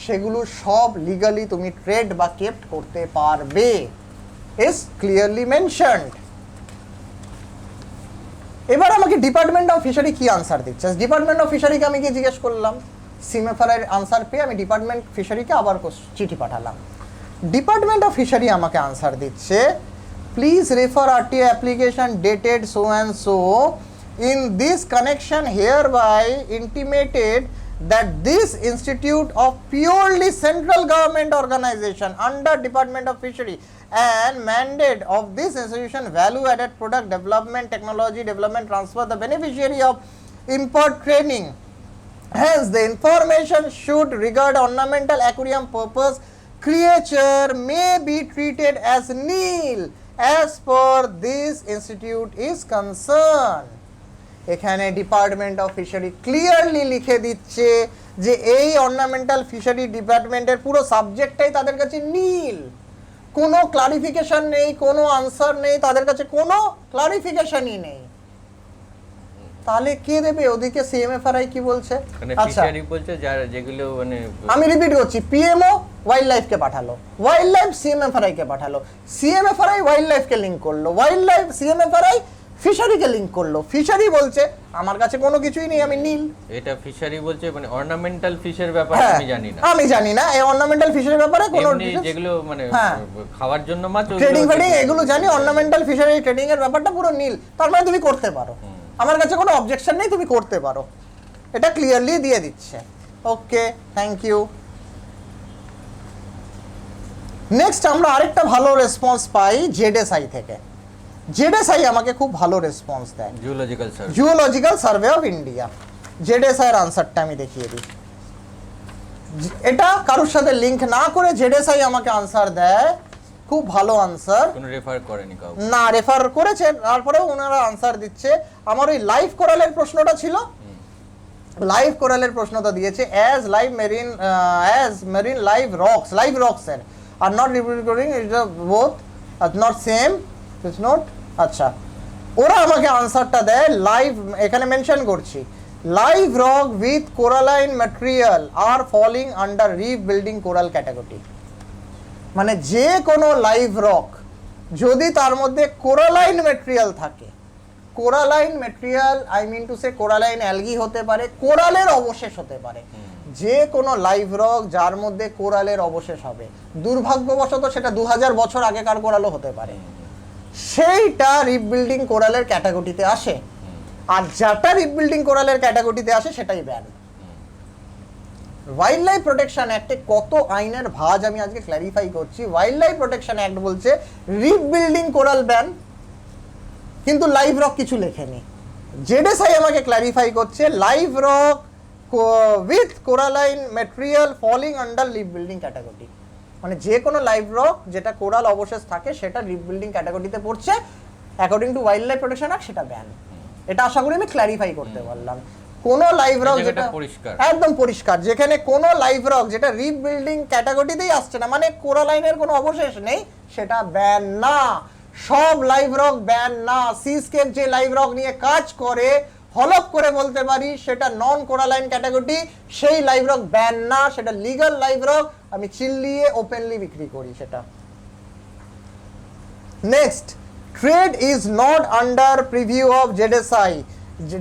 সেগুলো সব লিগালি তুমি ট্রেড বা কেপ্ট করতে পারবে, ইজ ক্লিয়ারলি মেনশনড। এবার আমাকে ডিপার্টমেন্ট অফ ফিশারি কি আনসার দিচ্ছে। ডিপার্টমেন্ট অফ ফিশারিকে আমি গিয়ে জিজ্ঞেস করলাম, সিএমএফআরআই আনসার পেয়ে আমি ডিপার্টমেন্ট ফিশারিকে আবার চিঠি পাঠালাম। ডিপার্টমেন্ট অফ ফিশারি আমাকে আনসার দিচ্ছে please refer RTI application dated so and so in this connection hereby intimated that this institute of purely central government organization under Department of Fishery and mandate of this institution value added product development, technology development, transfer the beneficiary of import training. Hence the information should regard ornamental aquarium purpose creature may be treated as nil as per this institute is concerned। এখানে ডিপার্টমেন্ট অফ ফিশারি ক্লিয়ারলি লিখে দিচ্ছে যে এই অর্নামেন্টাল ফিশারি ডিপার্টমেন্টের পুরো সাবজেক্টটাই তাদের কাছে নীল, কোনো ক্লারিফিকেশন নেই, কোনো আনসার নেই, তাদের কাছে কোনো ক্লারিফিকেশনই নেই। তাহলে কে দেবে? ওদিকে সিএমএফআরআই কি বলছে? আচ্ছা বলছে যেগুলো মানে আমি রিপিট করছি, পিএমও ওয়াইল্ড লাইফকে পাঠালো, ওয়াইল্ড লাইফ সিএমএফআরআই কে পাঠালো, সিএমএফআরআই ওয়াইল্ড লাইফকে লিংক করলো, ওয়াইল্ড লাইফ সিএমএফআরআই ফিশারিকে লিংক করলো। ফিশারি বলছে আমার কাছে কোনো কিছুই নেই, আমি নীল। এটা ফিশারি বলছে মানে অর্নামেন্টাল ফিশের ব্যাপারে আমি জানি না, আমি জানি না এই অর্নামেন্টাল ফিশের ব্যাপারে কোনো যেগুলো মানে খাওয়ার জন্য মাছ ট্রেডিং ফেডিং এগুলো জানি, অর্নামেন্টাল ফিশারি ট্রেডিং এর ব্যাপারটা পুরো নীল। তার মানে তুমি করতে পারো, আমার কাছে কোনো অবজেকশন নেই, তুমি করতে পারো, এটা ক্লিয়ারলি দিয়ে দিচ্ছে। ওকে, থ্যাংক ইউ। নেক্সট আমরা আরেকটা ভালো রেসপন্স পাই জেডএসআই থেকে। জেডএসআই আমাকে খুব ভালো রেসপন্স দেয়, জুওলজিক্যাল সার্ভে অফ ইন্ডিয়া। জেডএসআই এর আনসারটা আমি দেখিয়ে দিই। এটা কারোর সাথে লিংক না করে জেডএসআই আমাকে আনসার দেয় খুব ভালো আনসার, কোনো রেফার করেনি কাউকে? না রেফার করেছে, তারপরেও ওনারা আনসার দিচ্ছে। আমার ওই লাইভ কোরালের প্রশ্নটা ছিল, লাইভ কোরালের প্রশ্নটা দিয়েছে অ্যাজ মেরিন লাইভ রক্স এর are not reproducing is both not same it's not. আচ্ছা, ওরা আমাকে আনসারটা দেয় লাইভ, এখানে মেনশন করছি, live rock with coralline material are falling under reef building coral category. মানে যে কোনো লাইভ রক যদি তার মধ্যে কোরালাইন ম্যাটেরিয়াল থাকে, coralline material I mean to say coralline algae হতে পারে, কোরালের অবশেষ হতে পারে, যে কোনো লাইভ রক যার মধ্যে কোরালের অবশেষ হবে, দুর্ভাগ্যবশত সেটা 2000 বছর আগেকার কোরালও হতে পারে, সেইটা রিপ বিল্ডিং কোরালের ক্যাটাগরিতে আসে। আর যেটা রিপ বিল্ডিং কোরালের ক্যাটাগরিতে আসে সেটাই ব্যান। ওয়াইল্ড লাইফ প্রোটেকশন অ্যাক্টে কত আইনের ভাঁজ আমি আজকে ক্ল্যারিফাই করছি। ওয়াইল্ড লাইফ প্রোটেকশন অ্যাক্ট বলছে রিপ বিল্ডিং কোরাল ব্যান, কিন্তু লাইভ রক কিছু লেখেনি। জেডএসআই আমাকে ক্ল্যারিফাই করছে live rock with coralline material falling under reef building category, মানে যে কোনো লাইভ রক যেটা কোরাল অবশেষ থাকে সেটা রিপ বিল্ডিং ক্যাটাগরিতে পড়ছে, according to wild life protection act সেটা ব্যান। এটা আশা করি আমি ক্ল্যারিফাই করতে পারলাম। কোন লাইভ রক যেটা একদম পরিষ্কার, যেখানে কোন লাইভ রক যেটা রিপ বিল্ডিং ক্যাটাগরিতেই আসছে না, মানে কোরালাইনের কোনো অবশেষ নেই, সেটা ব্যান না। সব লাইভ রক ব্যান না। সিস্কেপ যে লাইভ রক নিয়ে কাজ করে হলপ করে বলতে পারি সেটা নন কোরালাইন ক্যাটাগরি, সেই লাইভ রক ব্যান না, সেটা লিগ্যাল লাইভ রক, আমি চিল্লিয়ে ওপেনলি বিক্রি করি সেটা। Next, trade is not under preview of জেডএসআই।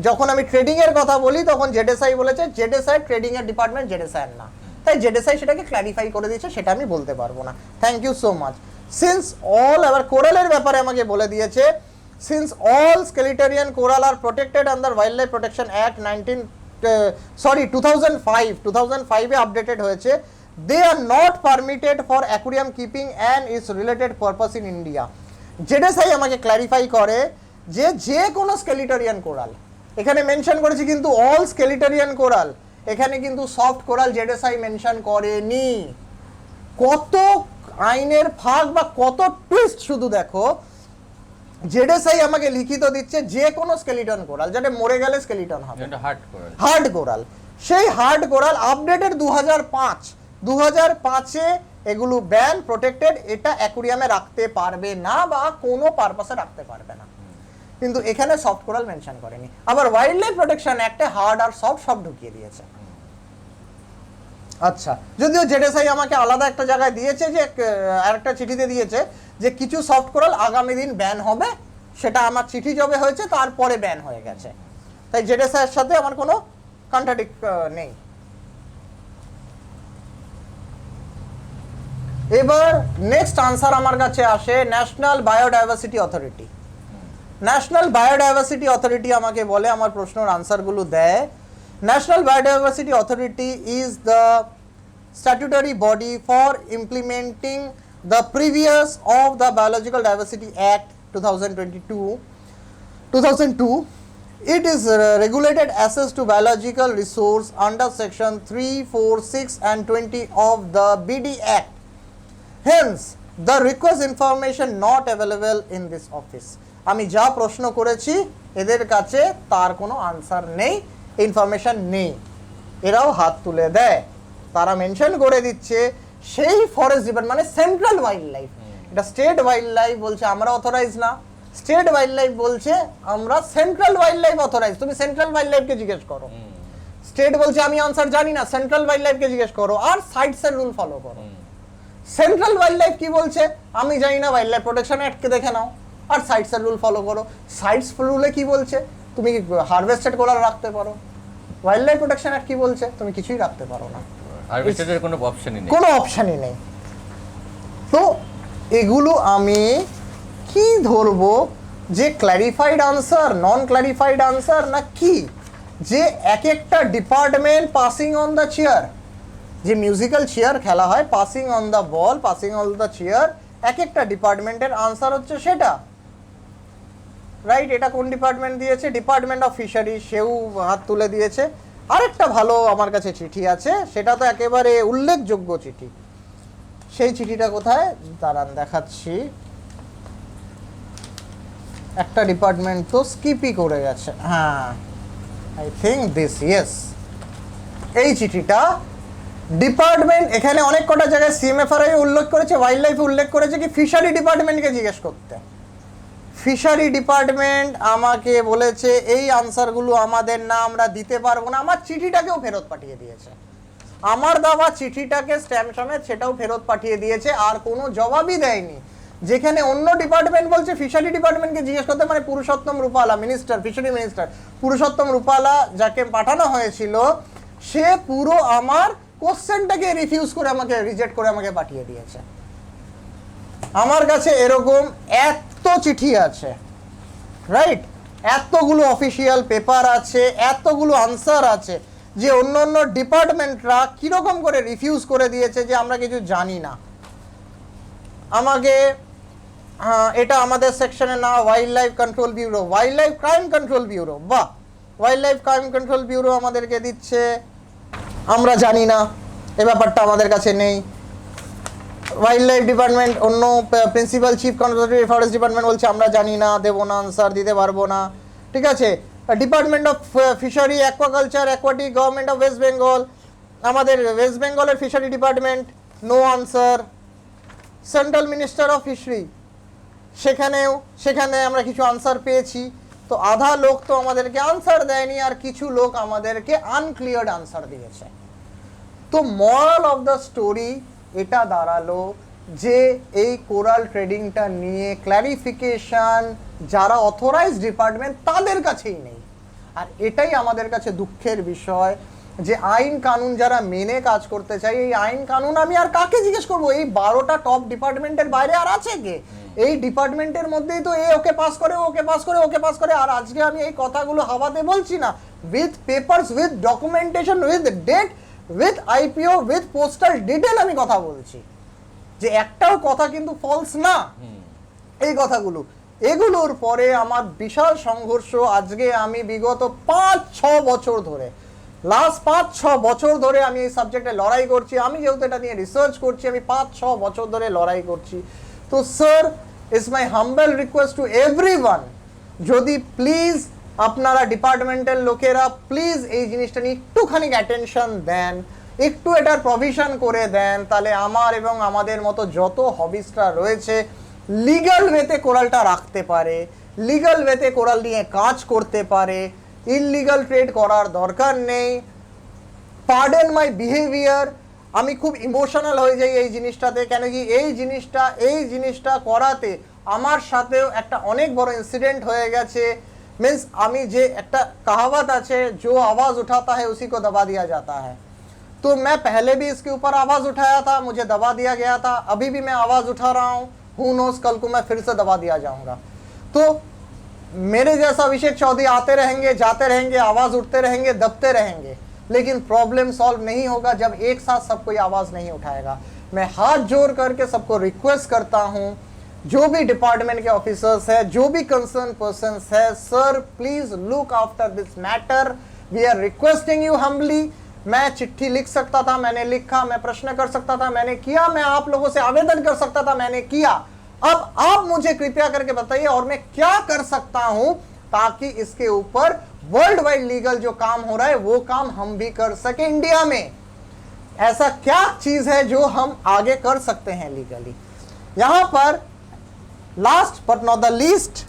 যখন আমি ট্রেডিং এর কথা বলি তখন জেডএসআই বলেছে জেডএসআই ট্রেডিং এর ডিপার্টমেন্ট, জেডএসআই না, তাই জেডএসআই সেটাকে ক্ল্যারিফাই করে দিয়েছে, সেটা আমি বলতে পারবো না। Thank you so much. Since all, আবার কোরালের ব্যাপারে আমাকে বলে দিয়েছে, since all scleractinian coral are protected under wild life protection act 2005-এ আপডেটেড হয়েছে, they are not permitted for aquarium keeping and its related purpose in India. ZSI আমাকে ক্ল্যারিফাই করে যে কোনো স্কেলিটেরিয়ান কোরাল, এখানে মেনশন করেছি কিন্তু অল স্কেলিটেরিয়ান কোরাল, এখানে কিন্তু সফট কোরাল জেডএসআই মেনশন করেনি। কত আইনের ফাঁক বা কত টুইস্ট শুধু দেখো। জেডএসআই আমাকে লিখিত দিচ্ছে যে কোনো স্কেলিটন কোরাল যেটা মরে গেলে স্কেলিটন হবে, হার্ড কোরাল, সেই হার্ড কোরাল আপডেটেড 2005-এ এগুলো ব্যান প্রোটেক্টেড, এটা অ্যাকুরিয়ামে রাখতে পারবে না বা কোনো পারপাসে রাখতে পারবে না, কিন্তু এখানে সফট কোরাল মেনশন করেনি। আবার ওয়াইল্ড লাইফ প্রোটেকশন অ্যাক্টে হার্ড আর সফট সব ঢুকিয়ে দিয়েছে। আচ্ছা, যদিও জেডএসআই আমাকে আলাদা একটা জায়গায় দিয়েছে, যে আরেকটা চিঠিতে দিয়েছে যে কিছু সফট কোরাল আগামী দিন ব্যান হবে, সেটা আমার চিঠি জবে হয়েছে তারপরে ব্যান হয়ে গেছে, তাই জেডএসআই এর সাথে আমার কোনো কন্ট্রাডিক্ট নেই। এবার নেক্সট আনসার আমার কাছে আসে national biodiversity authority. National biodiversity authority আমাকে বলে, আমার প্রশ্নের আনসারগুলো দেয়। National biodiversity authority is the statutory body for implementing the previous of the biological diversity act 2002. It is regulated access to biological resource under section 3, 4, 6 and 20 of the BD Act. Hence, the request information not available in this office. আমি যা প্রশ্ন করেছি এদের কাছে তার কোনো আনসার নেই, ইনফরমেশন নেই, এরাও হাত তুলে দেয়। তারা মেনশন করে দিচ্ছে সেই ফরেস্ট ডিপার্টমেন্ট মানে সেন্ট্রাল ওয়াইল্ড লাইফ, এটা স্টেট ওয়াইল্ড লাইফ বলছে আমরা অথরাইজ না, স্টেট ওয়াইল্ড লাইফ বলছে আমরা সেন্ট্রাল ওয়াইল্ড লাইফ অথরাইজ। তুমি সেন্ট্রাল ওয়াইল্ড লাইফকে জিজ্ঞেস করো, স্টেট বলছে আমি আনসার জানি না, সেন্ট্রাল ওয়াইল্ড লাইফকে জিজ্ঞেস করো আর সাইটস এর রুল ফলো করো। সেন্ট্রাল ওয়াইল্ড লাইফ কি বলছে আমি জানি না, ওয়াইল্ড লাইফ প্রোটেকশন অ্যাক্টকে দেখে নাও আর সাইটস এর রুল ফলো করো। সাইটস রুলে কি বলছে তুমি হারভেস্টেড কোরাল রাখতে পারো, ওয়াইল্ড লাইফ প্রোটেকশন অ্যাক্ট কি বলছে তুমি কিছুই রাখতে পারো না, হারভেস্টেডের কোনো অপশনই নেই, কোনো অপশনই নেই। তো এগুলো আমি কি ধরবো যে ক্ল্যারিফাইড আনসার, নন ক্ল্যারিফাইড আনসার, না কি যে এক একটা department passing on the chair, যে মিউজিক্যাল চেয়ার খেলা হয় passing on the ball, passing on the chair, এক একটা ডিপার্টমেন্টের আনসার হচ্ছে সেটা, রাইট? এটা কোন ডিপার্টমেন্ট দিয়েছে? ডিপার্টমেন্ট অফ ফিশারি, সেও হাত তুলে দিয়েছে। আরেকটা ভালো আমার কাছে চিঠি আছে, সেটা তো একেবারে উল্লেখযোগ্য চিঠি, সেই চিঠিটা কোথায় দাঁড়ান দেখাচ্ছি, একটা ডিপার্টমেন্ট তো স্কিপই করে গেছে, হ্যাঁ আই থিঙ্ক দিস, ইয়েস, এই চিঠিটা ডিপার্টমেন্ট, এখানে অনেক কটা জায়গায় সিএমএফআরআই উল্লেখ করেছে, ওয়াইল্ড লাইফ উল্লেখ করেছে কি ফিশারি ডিপার্টমেন্টকে জিজ্ঞেস করতে। ফিশারি ডিপার্টমেন্ট আমাকে বলেছে এই আনসারগুলো আমাদের না, আমরা দিতে পারবো না, আমার চিঠিটাকেও ফেরত পাঠিয়ে দিয়েছে, আমার দেওয়া চিঠিটাকে স্ট্যাম্প সমেত সেটাও ফেরত পাঠিয়ে দিয়েছে, আর কোনো জবাবই দেয়নি। যেখানে অন্য ডিপার্টমেন্ট বলছে ফিশারি ডিপার্টমেন্টকে জিজ্ঞেস করতে, মানে Purushottam Rupala minister, fishery minister Purushottam Rupala যাকে পাঠানো হয়েছিল, সে পুরো আমার কোশ্চেনটাকে রিফিউজ করে আমাকে রিজেক্ট করে আমাকে পাঠিয়ে দিয়েছে। আমার কাছে এরকম এত চিঠি আছে, রাইট, এতগুলো অফিসিয়াল পেপার আছে, এতগুলো আনসার আছে, যে অন্য অন্য ডিপার্টমেন্টরা কিরকম করে রিফিউজ করে দিয়েছে যে আমরা কিছু জানি না। আমাকে এটা আমাদের সেকশনে না, wild life control bureau, wild life crime control bureau, বাহ, wild life crime control bureau আমাদেরকে দিচ্ছে, আমরা জানি না, এ ব্যাপারটা আমাদের কাছে নেই। ওয়াইল্ড লাইফ ডিপার্টমেন্ট, অন্য principal chief conservatory forest department বলছে আমরা জানি না, দেবো না, আনসার দিতে পারবো না, ঠিক আছে। Department of fishery aquaculture aquatic government of West Bengal, আমাদের ওয়েস্ট বেঙ্গলের fishery department, no answer. Central minister of fishery, সেখানে আমরা কিছু আনসার পেয়েছি, তো আধা লোক তো আমাদেরকে আনসার দেয়নি, আর কিছু লোক আমাদেরকে আনক্লিয়ার্ড আনসার দিয়েছে। তো মরাল অফ দ্য স্টোরি এটা দাঁড়ালো যে এই কোরাল ট্রেডিংটা নিয়ে ক্ল্যারিফিকেশন যারা অথরাইজড ডিপার্টমেন্ট তাদের কাছেই নেই। আর এটাই আমাদের কাছে দুঃখের বিষয় যে আইন কানুন যারা মেনে কাজ করতে চাই, এই আইন কানুন আমি আর কাকে জিজ্ঞেস করবো? এই 12টা টপ ডিপার্টমেন্টের বাইরে আর আছে কে? এই ডিপার্টমেন্টের মধ্যেই তো ওকে পাস করে, ওকে পাস করে, ওকে পাস করে। আর আজকে আমি এই কথাগুলো হাওয়াতে বলছি না, with papers, with documentation, with date, with IPO, with poster detail আমি কথা বলছি, যে একটাও কথা কিন্তু ফলস না। এই কথাগুলো, এগুলোর পরে আমার বিশাল সংঘর্ষ। আজকে আমি বিগত 5-6 বছর ধরে, লাস্ট 5-6 বছর ধরে আমি এই সাবজেক্টে লড়াই করছি। আমি যেহেতু এটা নিয়ে রিসার্চ করছি, আমি 5-6 বছর ধরে লড়াই করছি। তো sir, is my humble request to everyone, যদি প্লিজ আপনারা ডিপার্টমেন্টের লোকেরা প্লিজ এই জিনিসটা নিয়ে একটুখানি অ্যাটেনশন দেন, একটু এটার প্রভিশন করে দেন, তাহলে আমার এবং আমাদের মতো যত হবিস্টরা রয়েছে লিগ্যাল ওয়েতে কোরালটা রাখতে পারে, লিগ্যাল ওয়েতে কোরাল নিয়ে কাজ করতে পারে, ইললিগাল ট্রেড করার দরকার নেই। পার্ডন মাই বিহেভিয়ার, আমি খুব ইমোশনাল হয়ে যাই এই জিনিসটাতে, কেন কি এই জিনিসটা করাতে আমার সাথেও একটা অনেক বড় ইনসিডেন্ট হয়ে গেছে। मीन्स আমি যে একটা कहावत আছে, जो आवाज़ उठाता है उसी को दबा दिया जाता है। तो मैं पहले भी इसके ऊपर आवाज़ उठाया था, मुझे दबा दिया गया था, अभी भी मैं आवाज़ उठा रहा हूँ, हु नोस कल को मैं फिर से दबा दिया जाऊँगा। तो मेरे जैसा अभिषेक चौधरी आते रहेंगे, जाते रहेंगे, आवाज़ उठते रहेंगे, दबते रहेंगे, लेकिन प्रॉब्लम सॉल्व नहीं होगा जब एक साथ सब कोई आवाज़ नहीं उठाएगा। मैं हाथ जोड़ करके सबको रिक्वेस्ट करता हूँ, जो भी डिपार्टमेंट के ऑफिसर्स है, जो भी कंसर्न पर्सन्स है, sir please look after this matter, we are requesting you humbly. मैं चिट्ठी लिख सकता था, मैंने लिखा, मैं प्रश्न कर सकता था, मैंने किया, मैं आप लोगों से आवेदन कर सकता था, मैंने किया। अब आप मुझे कृपया करके बताइए और मैं क्या कर सकता हूं ताकि इसके ऊपर वर्ल्ड वाइड लीगल जो काम हो रहा है वो काम हम भी कर सके इंडिया में। ऐसा क्या चीज है जो हम आगे कर सकते हैं लीगली? यहां पर last but not the least,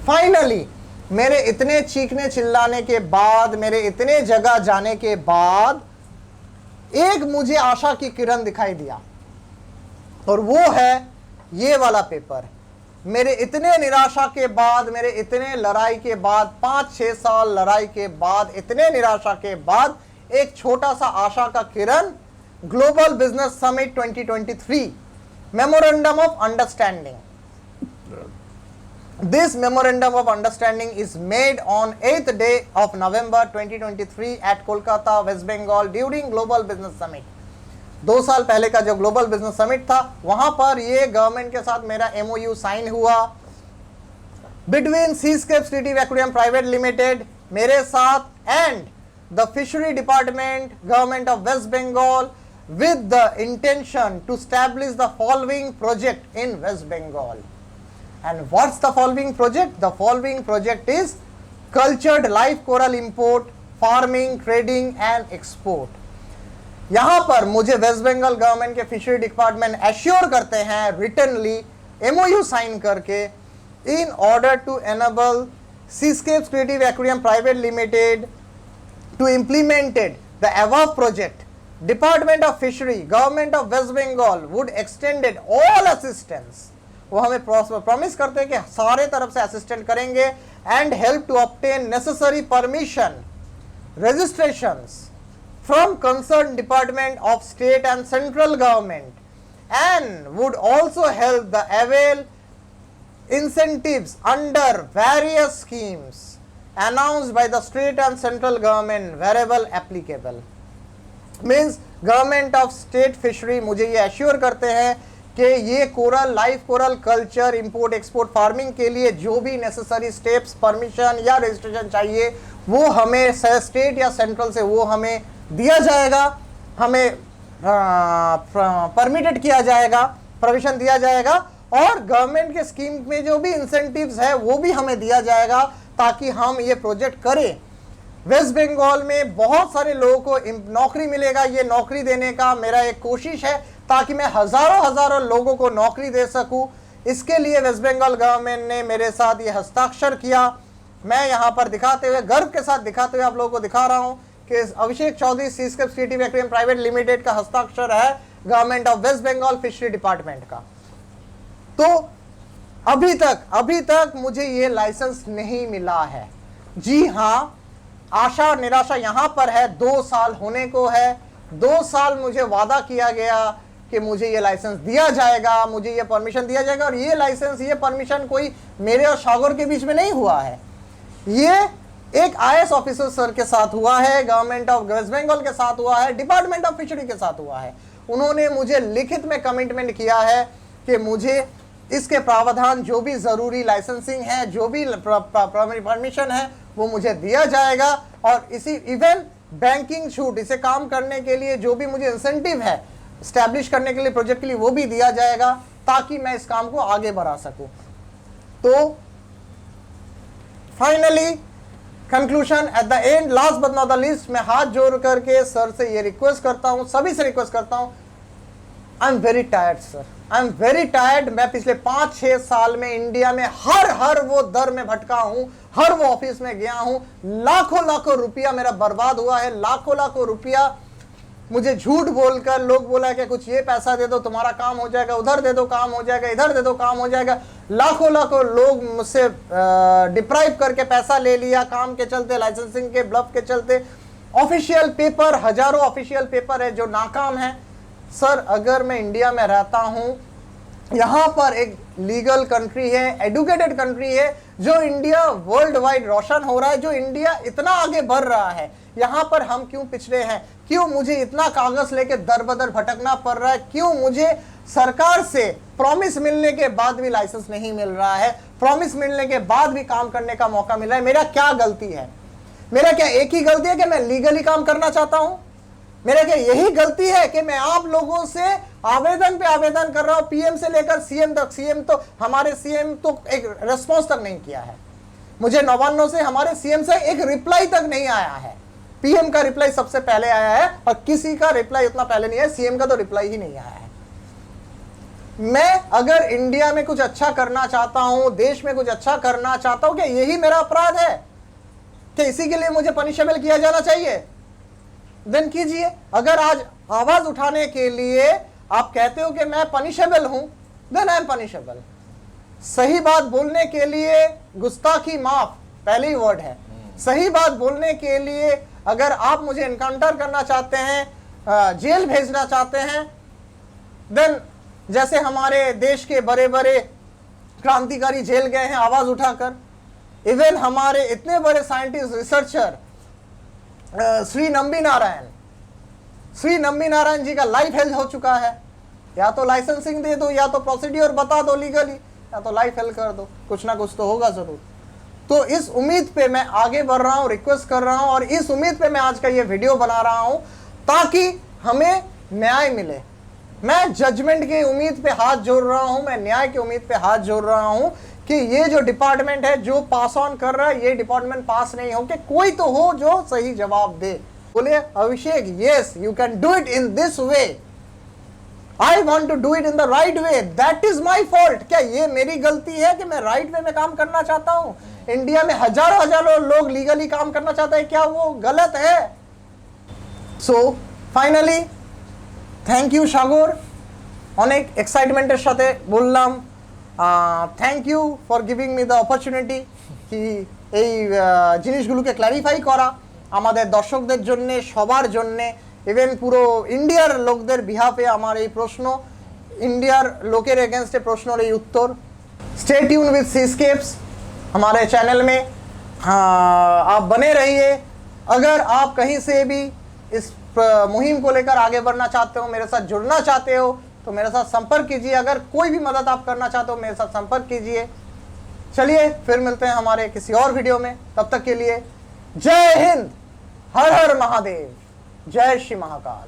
finally मेरे इतने चीखने चिल्लाने के बाद, मेरे इतने जगह जाने के बाद एक मुझे आशा की किरण दिखाई दिया, और वो है ये वाला पेपर। मेरे इतने निराशा के बाद, मेरे इतने लड़ाई के बाद, 5-6 साल लड़ाई के बाद, इतने निराशा के बाद एक छोटा सा आशा का किरण, global business summit 2023 memorandum of understanding. This memorandum of understanding is made on 8th day of November 2023 at Kolkata, West Bengal during Global Business Summit. 2 साल पहले का जो ग्लोबल बिजनेस समिट था, वहां पर ये गवर्नमेंट के साथ मेरा MOU साइन हुआ between seascapes TT aquarium private limited मेरे साथ and the fishery department, government of West Bengal, with the intention to establish the following project in West Bengal. And what's the following project? The following project is cultured live coral import, farming, trading and export. यहाँ पर मुझे वेस्ट बंगाल गवर्नमेंट के फिशरी डिपार्टमेंट एश्योर करते हैं रिटनली MOU साइन करके, in order to enable Seascapes Creative Aquarium Private Limited to implement the above project, Department of Fishery, Government of West Bengal would extended all assistance. वो हमें प्रॉमिस करते हैं कि सारे तरफ से असिस्टेंट करेंगे and help to obtain necessary permission, registrations from concerned department of state and central government, and would also help the avail incentives under various schemes announced by the state and central government wherever applicable. Means government of state fishery मुझे ये एश्योर करते हैं कि ये coral live coral culture import export farming के लिए जो भी नेसेसरी स्टेप्स परमिशन या रजिस्ट्रेशन चाहिए वो हमें स्टेट या सेंट्रल से वो हमें दिया जाएगा, हमें परमिटेड किया जाएगा, प्रोविजन दिया जाएगा और गवर्नमेंट के स्कीम में जो भी इंसेंटिव्स है वो भी हमें दिया जाएगा ताकि हम ये प्रोजेक्ट करें। वेस्ट बंगाल में बहुत सारे लोगों को नौकरी मिलेगा, ये नौकरी देने का मेरा एक कोशिश है ताकि मैं हजारों लोगों को नौकरी दे सकूं। इसके लिए वेस्ट बंगाल गवर्नमेंट ने मेरे साथ ये हस्ताक्षर किया। मैं यहाँ पर दिखाते हुए गर्व के साथ दिखाते हुए आप लोगों को दिखा रहा हूँ कि Abhishek Chaudhary seascapes creative aquarium private limited का हस्ताक्षर है government of West Bengal fishery department का। तो अभी तक मुझे ये लाइसेंस नहीं मिला है। जी हाँ, आशा निराशा यहाँ पर है, 2 साल होने को है। 2 साल मुझे वादा किया गया कि मुझे ये लाइसेंस दिया जाएगा, मुझे ये परमिशन दिया जाएगा और ये लाइसेंस ये परमिशन कोई मेरे और सागर के बीच में नहीं हुआ है। ये एक IAS ऑफिसर सर के साथ हुआ है, गवर्नमेंट ऑफ वेस्ट बंगाल के साथ हुआ है, डिपार्टमेंट ऑफ फिशरी के साथ हुआ है। उन्होंने मुझे लिखित में कमिटमेंट किया है कि मुझे इसके प्रावधान जो भी ज़रूरी लाइसेंसिंग है, जो भी परमिशन है वो मुझे दिया जाएगा और इसी इवन बैंकिंग छूट, इसे काम करने के लिए जो भी मुझे इंसेंटिव है स्टैब्लिश करने के लिए प्रोजेक्ट के लिए वो भी दिया जाएगा ताकि मैं इस काम को आगे बढ़ा सकूं। तो finally conclusion at the end, last but not the least, मैं हाथ जोड़ करके सर से ये रिक्वेस्ट करता हूं, सभी से रिक्वेस्ट करता हूं, I am very tired sir, I am very tired. मैं पिछले 5-6 साल में इंडिया में हर वो दर में भटका हूं, हर वो ऑफिस में गया हूं, लाखों रुपया मेरा बर्बाद हुआ है, लाखों रुपया मुझे झूठ बोलकर लोग बोला कि कुछ ये पैसा दे दो तुम्हारा काम हो जाएगा, उधर दे दो काम हो जाएगा, इधर दे दो काम हो जाएगा। लाखों लोग मुझसे डिप्राइव करके पैसा ले लिया काम के चलते, लाइसेंसिंग के ब्लफ के चलते। ऑफिशियल पेपर, हजारों ऑफिशियल पेपर है जो नाकाम है। सर अगर मैं इंडिया में रहता हूं, यहाँ पर एक लीगल कंट्री है, एडुकेटेड कंट्री है, जो इंडिया वर्ल्ड वाइड रोशन हो रहा है, जो इंडिया इतना आगे बढ़ रहा है, यहाँ पर हम क्यों पिछड़े हैं? क्यों मुझे इतना कागज लेके दर बदर भटकना पड़ रहा है? क्यों मुझे सरकार से प्रॉमिस मिलने के बाद भी लाइसेंस नहीं मिल रहा है, प्रॉमिस मिलने के बाद भी काम करने का मौका मिल रहा है? मेरा क्या गलती है? मेरा क्या एक ही गलती है कि मैं लीगली काम करना चाहता हूं? मेरा क्या यही गलती है कि मैं आप लोगों से आवेदन पे आवेदन कर रहा हूं, पीएम से लेकर सीएम तक? हमारे सीएम तो एक रेस्पॉन्स तक नहीं किया है। मुझे 99 से हमारे सीएम से एक रिप्लाई तक नहीं आया है। पीएम का रिप्लाई सबसे पहले आया है और किसी का रिप्लाई उतना पहले नहीं है, सीएम का तो रिप्लाई ही नहीं आया है। मैं अगर इंडिया में कुछ अच्छा करना चाहता हूं, देश में कुछ अच्छा करना चाहता हूं, क्या यही मेरा अपराध है कि इसी के लिए मुझे पनिशेबल किया जाना चाहिए? देन कीजिए। अगर आज आवाज उठाने के लिए आप कहते हो कि मैं पनिशेबल हूं, देन आई एम पनिशेबल। सही बात बोलने के लिए गुस्ताखी माफ पहली वर्ड है। सही बात बोलने के लिए अगर आप मुझे एनकाउंटर करना चाहते हैं, जेल भेजना चाहते हैं, देन जैसे हमारे देश के बड़े बड़े क्रांतिकारी जेल गए हैं आवाज उठाकर, इवन हमारे इतने बड़े साइंटिस्ट रिसर्चर श्री नंबी नारायण जी का लाइफ हेल्थ हो चुका है। या तो लाइसेंसिंग दे दो, या तो प्रोसीड्योर बता दो लीगली, या तो लाइफ हेल्थ कर दो, कुछ ना कुछ तो होगा जरूर। तो इस उम्मीद पे मैं आगे बढ़ रहा हूं, रिक्वेस्ट कर रहा हूं और इस उम्मीद पे मैं आज का ये वीडियो बना रहा हूं ताकि हमें न्याय मिले। मैं जजमेंट की उम्मीद पे हाथ जोड़ रहा हूं, मैं न्याय की उम्मीद पे हाथ जोड़ रहा हूं कि ये जो डिपार्टमेंट है जो पास ऑन कर रहा है, ये डिपार्टमेंट पास नहीं हो, कि कोई तो हो जो सही जवाब दे। बोले Abhishek, yes you can do it in this way, I want to do it in the right way, that is my fault. क्या ये मेरी गलती है कि मैं राइट वे में काम करना चाहता हूं? इंडिया में हजारों हजारों लोग लीगली काम करना चाहते हैं, क्या वो गलत है? So finally thank you Sagar, অনেক এক্সাইটমেন্টের সাথে বললাম thank you for giving me the opportunity কি এই জিনিসগুলোকে ক্ল্যারিফাই করা আমাদের দর্শকদের জন্য, সবার জন্যে, ইভেন পুরো ইন্ডিয়ার লোকদের বিহাফে আমার এই প্রশ্ন, इंडिया लोकेर अगेंस्ट प्रश्नों और उत्तर। स्टे ट्यून विद सीस्केप्स हमारे चैनल में, आप बने रहिए। अगर आप कहीं से भी इस मुहिम को लेकर आगे बढ़ना चाहते हो, मेरे साथ जुड़ना चाहते हो, तो मेरे साथ संपर्क कीजिए। अगर कोई भी मदद आप करना चाहते हो, मेरे साथ संपर्क कीजिए। चलिए फिर मिलते हैं हमारे किसी और वीडियो में, तब तक के लिए जय हिंद, हर हर महादेव, जय श्री महाकाल।